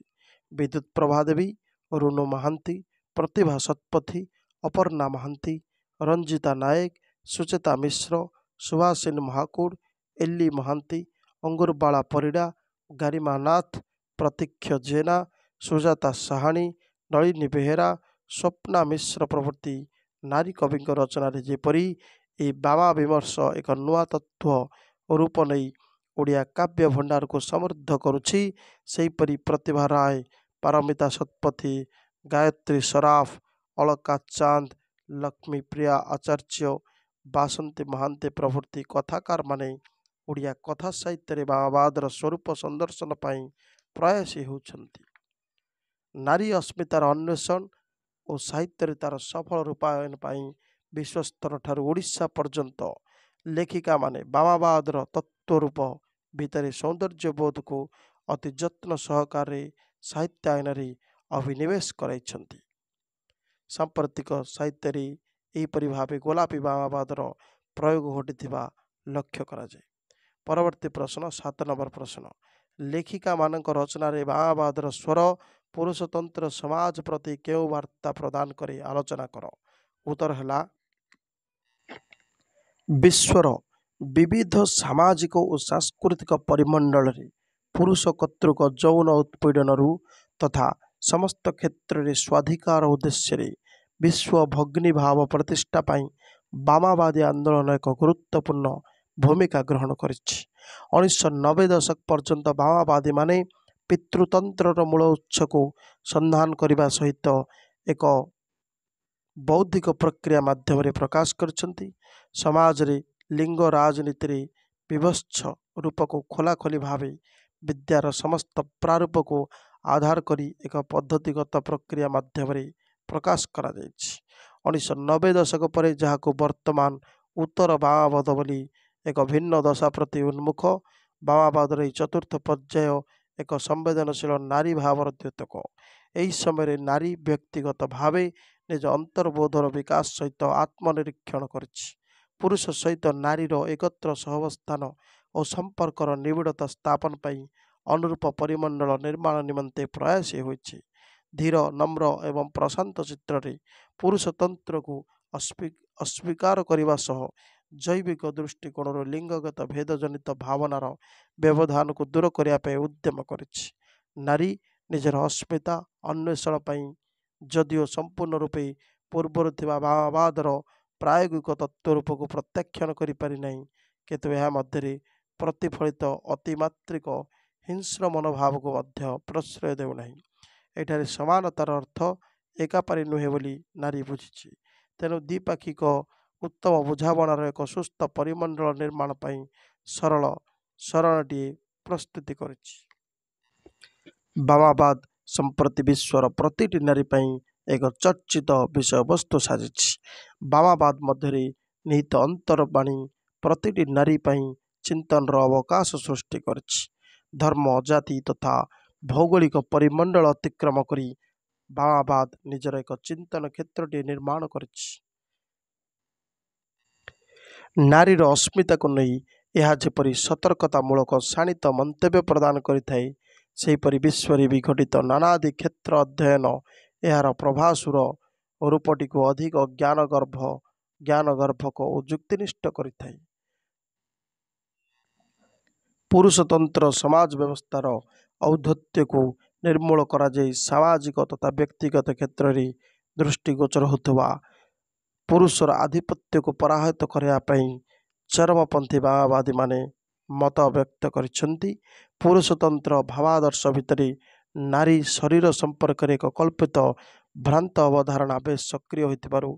ବିଦ୍ୟୁତ୍ ପ୍ରଭା ଦେବୀ, ରୁନୁ ମହାନ୍ତି, ପ୍ରତିଭା ଶତପଥୀ, ଅପର୍ଣ୍ଣା ମହାନ୍ତି, ରଞ୍ଜିତା ନାୟକ, ସୁଚେତା ମିଶ୍ର, ସୁଭାଷିନୀ ମହାକୁଡ଼, ଏଲି ମହାନ୍ତି, ଅଙ୍ଗୁରବାଳା ପରିଡ଼ା, ଗାରିମା ନାଥ, ପ୍ରତୀକ୍ଷ ଜେନା, ସୁଜାତା ସାହାଣୀ, ନଳିନୀ ବେହେରା, ସ୍ୱପ୍ନା ମିଶ୍ର ପ୍ରଭୃତି ନାରୀ କବିଙ୍କ ରଚନାରେ ଯେପରି ଏହି ବାମା ବିମର୍ଶ ଏକ ନୂଆ ତତ୍ତ୍ୱ ରୂପ ନେଇ ଓଡ଼ିଆ କାବ୍ୟ ଭଣ୍ଡାରକୁ ସମୃଦ୍ଧ କରୁଛି, ସେହିପରି ପ୍ରତିଭା ରାୟ, ପାରମିତା ଶତପଥୀ, ଗାୟତ୍ରୀ ସରାଫ, ଅଳକା ଚାନ୍ଦ, ଲକ୍ଷ୍ମୀପ୍ରିୟା ଆଚାର୍ଯ୍ୟ, ବାସନ୍ତୀ ମହାନ୍ତି ପ୍ରଭୃତି କଥାକାରମାନେ ଓଡ଼ିଆ କଥା ସାହିତ୍ୟରେ ବାମାବାଦର ସ୍ୱରୂପ ସନ୍ଦର୍ଶନ ପାଇଁ ପ୍ରୟାସୀ ହେଉଛନ୍ତି। ନାରୀ ଅସ୍ମିତାର ଅନ୍ୱେଷଣ ଓ ସାହିତ୍ୟରେ ତା'ର ସଫଳ ରୂପାୟନ ପାଇଁ ବିଶ୍ୱସ୍ତର ଠାରୁ ଓଡ଼ିଶା ପର୍ଯ୍ୟନ୍ତ ଲେଖିକାମାନେ ବାମାବାଦର ତତ୍ତ୍ୱରୂପ ଭିତରେ ସୌନ୍ଦର୍ଯ୍ୟବୋଧକୁ ଅତି ଯତ୍ନ ସହକାରେ ସାହିତ୍ୟାୟନରେ ଅଭିନିବେଶ କରାଇଛନ୍ତି। ସାମ୍ପ୍ରତିକ ସାହିତ୍ୟରେ ଏହିପରି ଭାବେ ଗୋଲାପୀ ବାମାବାଦର ପ୍ରୟୋଗ ଘଟିଥିବା ଲକ୍ଷ୍ୟ କରାଯାଏ। ପରବର୍ତ୍ତୀ ପ୍ରଶ୍ନ 7 ନମ୍ବର ପ୍ରଶ୍ନ। ଲେଖିକାମାନଙ୍କ ରଚନାରେ ବାମାବାଦର ସ୍ୱର ପୁରୁଷତନ୍ତ୍ର ସମାଜ ପ୍ରତି କେଉଁ ବାର୍ତ୍ତା ପ୍ରଦାନ କରି ଆଲୋଚନା କର। ଉତ୍ତର ହେଲା ବିଶ୍ୱର ବିବିଧ ସାମାଜିକ ଓ ସାଂସ୍କୃତିକ ପରିମଣ୍ଡଳରେ ପୁରୁଷ କର୍ତ୍ତୃକ ଯୌନ ଉତ୍ପୀଡ଼ନରୁ ତଥା ସମସ୍ତ କ୍ଷେତ୍ରରେ ସ୍ୱାଧିକାର ଉଦ୍ଦେଶ୍ୟରେ ବିଶ୍ୱ ଭଗ୍ନୀଭାବ ପ୍ରତିଷ୍ଠା ପାଇଁ ବାମାବାଦୀ ଆନ୍ଦୋଳନ ଏକ ଗୁରୁତ୍ୱପୂର୍ଣ୍ଣ ଭୂମିକା ଗ୍ରହଣ କରିଛି। 1990 ଦଶକ ପର୍ଯ୍ୟନ୍ତ ବାମାବାଦୀମାନେ ପିତୃତନ୍ତ୍ରର ମୂଳ ଉତ୍ସକୁ ସନ୍ଧାନ କରିବା ସହିତ ଏକ ବୌଦ୍ଧିକ ପ୍ରକ୍ରିୟା ମାଧ୍ୟମରେ ପ୍ରକାଶ କରିଛନ୍ତି। ସମାଜରେ ଲିଙ୍ଗ ରାଜନୀତିରେ ବିଭତ୍ସ ରୂପକୁ ଖୋଲାଖୋଲି ଭାବେ ବିଦ୍ୟାର ସମସ୍ତ ପ୍ରାରୂପକୁ ଆଧାର କରି ଏକ ପଦ୍ଧତିଗତ ପ୍ରକ୍ରିୟା ମାଧ୍ୟମରେ ପ୍ରକାଶ କରାଯାଇଛି। 1990 ଦଶକ ପରେ ଯାହାକୁ ବର୍ତ୍ତମାନ ଉତ୍ତର ବାମାବାଦ ବୋଲି ଏକ ଭିନ୍ନ ଦଶା ପ୍ରତି ଉନ୍ମୁଖ ବାମାବାଦର ଏହି ଚତୁର୍ଥ ପର୍ଯ୍ୟାୟ ଏକ ସମ୍ବେଦନଶୀଳ ନାରୀ ଭାବର ଦ୍ୟୋତକ। ଏହି ସମୟରେ ନାରୀ ବ୍ୟକ୍ତିଗତ ଭାବେ ନିଜ ଅନ୍ତର୍ବୋଧର ବିକାଶ ସହିତ ଆତ୍ମନିରୀକ୍ଷଣ କରିଛି। ପୁରୁଷ ସହିତ ନାରୀର ଏକତ୍ର ସହାବସ୍ଥାନ ଓ ସମ୍ପର୍କର ନିବିଡ଼ତା ସ୍ଥାପନ ପାଇଁ ଅନୁରୂପ ପରିମଣ୍ଡଳ ନିର୍ମାଣ ନିମନ୍ତେ ପ୍ରୟାସୀ ହୋଇଛି। ଧୀର, ନମ୍ର ଏବଂ ପ୍ରଶାନ୍ତ ଚିତ୍ରରେ ପୁରୁଷତନ୍ତ୍ରକୁ ଅସ୍ୱୀକାର କରିବା ସହ ଜୈବିକ ଦୃଷ୍ଟିକୋଣରୁ ଲିଙ୍ଗଗତ ଭେଦଜନିତ ଭାବନାର ବ୍ୟବଧାନକୁ ଦୂର କରିବା ପାଇଁ ଉଦ୍ୟମ କରିଛି। ନାରୀ ନିଜର ଅସ୍ମିତା ଅନ୍ୱେଷଣ ପାଇଁ ଯଦିଓ ସମ୍ପୂର୍ଣ୍ଣ ରୂପେ ପୂର୍ବରୁ ଥିବା ବାମାବାଦର ପ୍ରାୟୋଗିକ ତତ୍ତ୍ୱରୂପକୁ ପ୍ରତ୍ୟାଖ୍ୟାନ କରିପାରି ନାହିଁ, କିନ୍ତୁ ଏହା ମଧ୍ୟରେ ପ୍ରତିଫଳିତ ଅତିମାତ୍ରିକ ହିଂସ୍ର ମନୋଭାବକୁ ମଧ୍ୟ ପ୍ରଶ୍ରୟ ଦେଉନାହିଁ। ଏଠାରେ ସମାନତାର ଅର୍ଥ ଏକାପାରି ନୁହେଁ ବୋଲି ନାରୀ ବୁଝିଛି। ତେଣୁ ଦ୍ୱିପାକ୍ଷିକ ଉତ୍ତମ ବୁଝାମଣାର ଏକ ସୁସ୍ଥ ପରିମଣ୍ଡଳ ନିର୍ମାଣ ପାଇଁ ସରଳ ସରଣଟିଏ ପ୍ରସ୍ତୁତି କରିଛି। ବାମାବାଦ ସମ୍ପ୍ରତି ବିଶ୍ୱର ପ୍ରତିଟି ନାରୀ ପାଇଁ ଏକ ଚର୍ଚ୍ଚିତ ବିଷୟବସ୍ତୁ ସାଜିଛି। ବାମାବାଦ ମଧ୍ୟରେ ନିହିତ ଅନ୍ତର୍ବାଣୀ ପ୍ରତିଟି ନାରୀ ପାଇଁ ଚିନ୍ତନର ଅବକାଶ ସୃଷ୍ଟି କରିଛି। ଧର୍ମ, ଜାତି ତଥା ଭୌଗୋଳିକ ପରିମଣ୍ଡଳ ଅତିକ୍ରମ କରି ବାମାବାଦ ନିଜର ଏକ ଚିନ୍ତନ କ୍ଷେତ୍ରଟିଏ ନିର୍ମାଣ କରିଛି। ନାରୀର ଅସ୍ମିତାକୁ ନେଇ ଏହା ଯେପରି ସତର୍କତାମୂଳକ ଶାଣିତ ମନ୍ତବ୍ୟ ପ୍ରଦାନ କରିଥାଏ, ସେହିପରି ବିଶ୍ୱରେ ବିଘଟିତ ନାନାଦି କ୍ଷେତ୍ର ଅଧ୍ୟୟନ ଏହାର ପ୍ରଭାସୁର ରୂପଟିକୁ ଅଧିକ ଜ୍ଞାନଗର୍ଭକ ଓ ଯୁକ୍ତିନିଷ୍ଠ କରିଥାଏ। ପୁରୁଷତନ୍ତ୍ର ସମାଜ ବ୍ୟବସ୍ଥାର ଔଦ୍ଧତ୍ୟକୁ ନିର୍ମୂଳ କରାଯାଇ ସାମାଜିକ ତଥା ବ୍ୟକ୍ତିଗତ କ୍ଷେତ୍ରରେ ଦୃଷ୍ଟିଗୋଚର ହେଉଥିବା ପୁରୁଷର ଆଧିପତ୍ୟକୁ ପରାହତ କରିବା ପାଇଁ ଚରମପନ୍ଥୀ ମାଓବାଦୀମାନେ ମତ ବ୍ୟକ୍ତ କରିଛନ୍ତି। ପୁରୁଷତନ୍ତ୍ର ଭାବାଦର୍ଶ ଭିତରେ ନାରୀ ଶରୀର ସମ୍ପର୍କରେ ଏକ କଳ୍ପିତ ଭ୍ରାନ୍ତ ଅବଧାରଣା ବେଶ ସକ୍ରିୟ ହୋଇଥିବାରୁ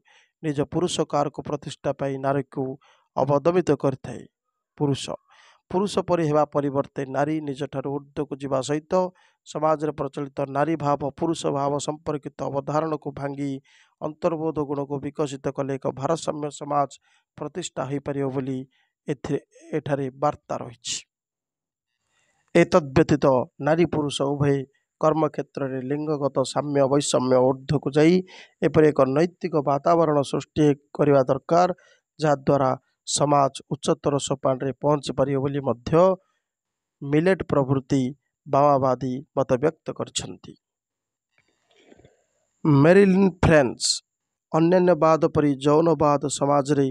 ନିଜ ପୁରୁଷ କାରକୁ ପ୍ରତିଷ୍ଠା ପାଇଁ ନାରୀକୁ ଅବଦମିତ କରିଥାଏ। ପୁରୁଷ ପରି ହେବା ପରିବର୍ତ୍ତେ ନାରୀ ନିଜଠାରୁ ଊର୍ଦ୍ଧ୍ୱକୁ ଯିବା ସହିତ ସମାଜରେ ପ୍ରଚଳିତ ନାରୀ ଭାବ ପୁରୁଷ ଭାବ ସମ୍ପର୍କିତ ଅବଧାରଣାକୁ ଭାଙ୍ଗି ଅନ୍ତର୍ବୋଧ ଗୁଣକୁ ବିକଶିତ କଲେ ଏକ ଭାରସାମ୍ୟ ସମାଜ ପ୍ରତିଷ୍ଠା ହୋଇପାରିବ ବୋଲି ଏଠାରେ ବାର୍ତ୍ତା ରହିଛି। ଏତଦ୍‌ବ୍ୟତୀତ ନାରୀ ପୁରୁଷ ଉଭୟ କର୍ମକ୍ଷେତ୍ରରେ ଲିଙ୍ଗଗତ ସାମ୍ୟ ବୈଷମ୍ୟ ଊର୍ଦ୍ଧ୍ୱକୁ ଯାଇ ଏପରି ଏକ ନୈତିକ ବାତାବରଣ ସୃଷ୍ଟି କରିବା ଦରକାର ଯାହାଦ୍ୱାରା ସମାଜ ଉଚ୍ଚତର ସୋପାନରେ ପହଞ୍ଚି ପାରିବ ବୋଲି ମଧ୍ୟ ମିଲେଟ୍ ପ୍ରଭୃତି ମାଓବାଦୀ ମତବ୍ୟକ୍ତ କରିଛନ୍ତି। ମେରିଲିନ୍ ଫ୍ରେଞ୍ଚ ଅନ୍ୟାନ୍ୟ ବାଦ ପରି ଯୌନବାଦ ସମାଜରେ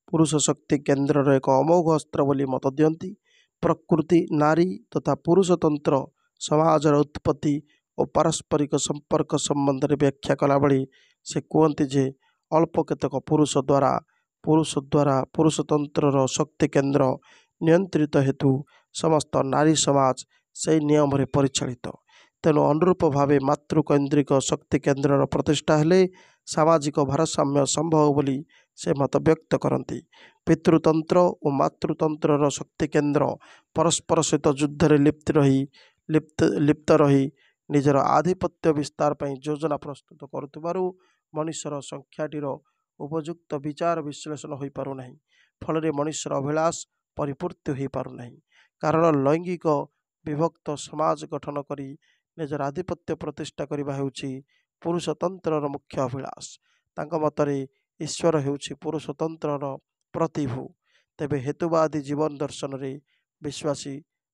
ପୁରୁଷ ଶକ୍ତି କେନ୍ଦ୍ରର ଏକ ଅମୋଘ ଅସ୍ତ୍ର ବୋଲି ମତ ଦିଅନ୍ତି। ପ୍ରକୃତି ନାରୀ ତଥା ପୁରୁଷତନ୍ତ୍ର ସମାଜର ଉତ୍ପତ୍ତି ଓ ପାରସ୍ପରିକ ସମ୍ପର୍କ ସମ୍ବନ୍ଧରେ ବ୍ୟାଖ୍ୟା କଲାବେଳେ ସେ କୁହନ୍ତି ଯେ ଅଳ୍ପ କେତେକ ପୁରୁଷ ଦ୍ୱାରା ପୁରୁଷତନ୍ତ୍ରର ଶକ୍ତିକେନ୍ଦ୍ର ନିୟନ୍ତ୍ରିତ ହେତୁ ସମସ୍ତ ନାରୀ ସମାଜ ସେହି ନିୟମରେ ପରିଚାଳିତ। ତେଣୁ ଅନୁରୂପ ଭାବେ ମାତୃକୈନ୍ଦ୍ରିକ ଶକ୍ତିକେନ୍ଦ୍ରର ପ୍ରତିଷ୍ଠା ହେଲେ ସାମାଜିକ ଭାରସାମ୍ୟ ସମ୍ଭବ ବୋଲି ସେ ମତବ୍ୟକ୍ତ କରନ୍ତି। ପିତୃତନ୍ତ୍ର ଓ ମାତୃତନ୍ତ୍ରର ଶକ୍ତିକେନ୍ଦ୍ର ପରସ୍ପର ସହିତ ଯୁଦ୍ଧରେ ଲିପ୍ତ ରହି ନିଜର ଆଧିପତ୍ୟ ବିସ୍ତାର ପାଇଁ ଯୋଜନା ପ୍ରସ୍ତୁତ କରୁଥିବାରୁ ମଣିଷର ସଂଖ୍ୟାଟିର ଉପଯୁକ୍ତ ବିଚାର ବିଶ୍ଳେଷଣ ହୋଇପାରୁନାହିଁ। ଫଳରେ ମଣିଷର ଅଭିଳାଷ ପରିପୂର୍ତ୍ତି ହୋଇପାରୁନାହିଁ। କାରଣ ଲୈଙ୍ଗିକ ବିଭକ୍ତ ସମାଜ ଗଠନ କରି ନିଜର ଆଧିପତ୍ୟ ପ୍ରତିଷ୍ଠା କରିବା ହେଉଛି ପୁରୁଷତନ୍ତ୍ରର ମୁଖ୍ୟ ଅଭିଳାଷ। ତାଙ୍କ ମତରେ ଈଶ୍ୱର ହେଉଛି ପୁରୁଷତନ୍ତ୍ରର ପ୍ରତିଭୂ। ତେବେ ହେତୁବାଦୀ ଜୀବନ ଦର୍ଶନରେ ବିଶ୍ୱାସୀ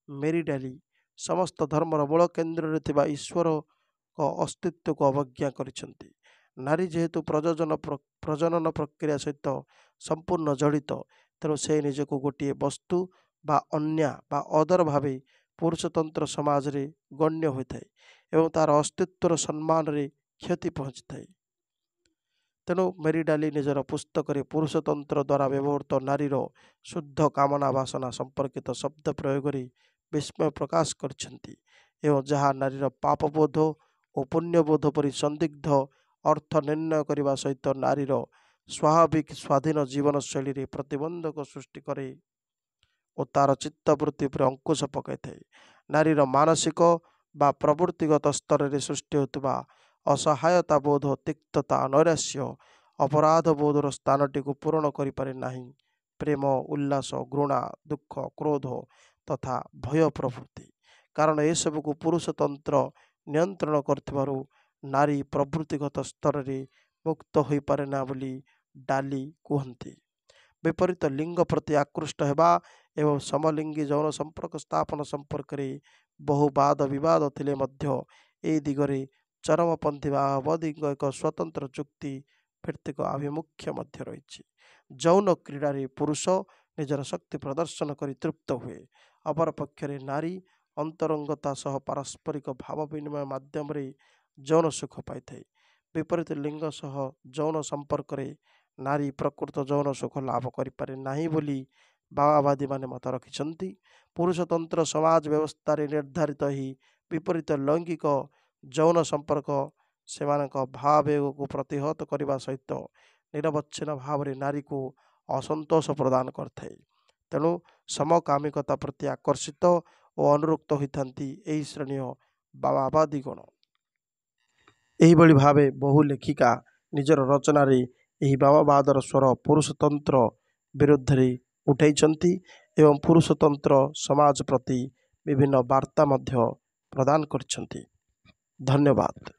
ମେରୀ ଡାଲି ସମସ୍ତ ଧର୍ମର ମୂଳ କେନ୍ଦ୍ରରେ ଥିବା ଈଶ୍ୱରଙ୍କ ଅସ୍ତିତ୍ୱକୁ ଅବଜ୍ଞା କରିଛନ୍ତି। ନାରୀ ଯେହେତୁ ପ୍ରଜନନ ପ୍ରକ୍ରିୟା ସହିତ ସମ୍ପୂର୍ଣ୍ଣ ଜଡ଼ିତ ତେଣୁ ସେ ନିଜକୁ ଗୋଟିଏ ବସ୍ତୁ ବା ଅନ୍ୟା ବା ଅଦର ଭାବେ ପୁରୁଷତନ୍ତ୍ର ସମାଜରେ ଗଣ୍ୟ ହୋଇଥାଏ ଏବଂ ତାହାର ଅସ୍ତିତ୍ୱର ସମ୍ମାନରେ କ୍ଷତି ପହଞ୍ଚିଥାଏ। ତେଣୁ ମେରୀ ଡାଲି ନିଜର ପୁସ୍ତକରେ ପୁରୁଷତନ୍ତ୍ର ଦ୍ୱାରା ବ୍ୟବହୃତ ନାରୀର ଶୁଦ୍ଧ କାମନା ବାସନା ସମ୍ପର୍କିତ ଶବ୍ଦ ପ୍ରୟୋଗରେ ବିସ୍ମୟ ପ୍ରକାଶ କରିଛନ୍ତି ଏବଂ ଯାହା ନାରୀର ପାପବୋଧ ଓ ପୁଣ୍ୟବୋଧ ପରି ସନ୍ଦିଗ୍ଧ ଅର୍ଥ ନିର୍ଣ୍ଣୟ କରିବା ସହିତ ନାରୀର ସ୍ୱାଭାବିକ ସ୍ୱାଧୀନ ଜୀବନଶୈଳୀରେ ପ୍ରତିବନ୍ଧକ ସୃଷ୍ଟି କରେ ଓ ତାର ଚିତ୍ତବୃତ୍ତି ଉପରେ ଅଙ୍କୁଶ ପକାଇଥାଏ। ନାରୀର ମାନସିକ ବା ପ୍ରବୃତ୍ତିଗତ ସ୍ତରରେ ସୃଷ୍ଟି ହେଉଥିବା ଅସହାୟତା ବୋଧ ତିକ୍ତତା ନୈରାଶ୍ୟ ଅପରାଧ ବୋଧର ସ୍ଥାନଟିକୁ ପୂରଣ କରିପାରେ ନାହିଁ ପ୍ରେମ ଉଲ୍ଲାସ ଘୃଣା ଦୁଃଖ କ୍ରୋଧ ତଥା ଭୟ ପ୍ରଭୃତି। କାରଣ ଏସବୁକୁ ପୁରୁଷତନ୍ତ୍ର ନିୟନ୍ତ୍ରଣ କରୁଥିବାରୁ ନାରୀ ପ୍ରବୃତ୍ତିଗତ ସ୍ତରରେ ମୁକ୍ତ ହୋଇପାରେ ନା ବୋଲି ଡାଲି କୁହନ୍ତି। ବିପରୀତ ଲିଙ୍ଗ ପ୍ରତି ଆକୃଷ୍ଟ ହେବା ଏବଂ ସମଲିଙ୍ଗୀ ଯୌନ ସମ୍ପର୍କ ସ୍ଥାପନ ସମ୍ପର୍କରେ ବହୁ ବାଦ ବିବାଦ ଥିଲେ ମଧ୍ୟ ଏହି ଦିଗରେ ଚରମପନ୍ଥୀ ମାଓବାଦୀଙ୍କ ଏକ ସ୍ୱତନ୍ତ୍ର ଯୁକ୍ତି ଭିତ୍ତିକ ଆଭିମୁଖ୍ୟ ମଧ୍ୟ ରହିଛି। ଯୌନ କ୍ରୀଡ଼ାରେ ପୁରୁଷ ନିଜର ଶକ୍ତି ପ୍ରଦର୍ଶନ କରି ତୃପ୍ତ ହୁଏ, ଅପରପକ୍ଷରେ ନାରୀ ଅନ୍ତରଙ୍ଗତା ସହ ପାରସ୍ପରିକ ଭାବ ବିନିମୟ ମାଧ୍ୟମରେ ଯୌନ ସୁଖ ପାଇଥାଏ। ବିପରୀତ ଲିଙ୍ଗ ସହ ଯୌନ ସମ୍ପର୍କରେ ନାରୀ ପ୍ରକୃତ ଯୌନ ସୁଖ ଲାଭ କରିପାରେ ନାହିଁ ବୋଲି ମାଓବାଦୀମାନେ ମତ ରଖିଛନ୍ତି। ପୁରୁଷତନ୍ତ୍ର ସମାଜ ବ୍ୟବସ୍ଥାରେ ନିର୍ଦ୍ଧାରିତ ଏହି ବିପରୀତ ଲୈଙ୍ଗିକ ଯୌନ ସମ୍ପର୍କ ସେମାନଙ୍କ ଭାବାବେଗକୁ ପ୍ରତିହତ କରିବା ସହିତ ନିରବଚ୍ଛିନ୍ନ ଭାବରେ ନାରୀକୁ ଅସନ୍ତୋଷ ପ୍ରଦାନ କରିଥାଏ। ତେଣୁ ସମକାମିକତା ପ୍ରତି ଆକର୍ଷିତ ଓ ଅନୁରକ୍ତ ହୋଇଥାନ୍ତି ଏହି ଶ୍ରେଣୀୟ ମାଓବାଦୀଗଣ। ଏହିଭଳି ଭାବେ ବହୁ ଲେଖିକା ନିଜର ରଚନାରେ ଏହି ମାଓବାଦର ସ୍ୱର ପୁରୁଷତନ୍ତ୍ର ବିରୁଦ୍ଧରେ ଉଠାଇଛନ୍ତି ଏବଂ ପୁରୁଷତନ୍ତ୍ର ସମାଜ ପ୍ରତି ବିଭିନ୍ନ ବାର୍ତ୍ତା ମଧ୍ୟ ପ୍ରଦାନ କରିଛନ୍ତି। ଧନ୍ୟବାଦ।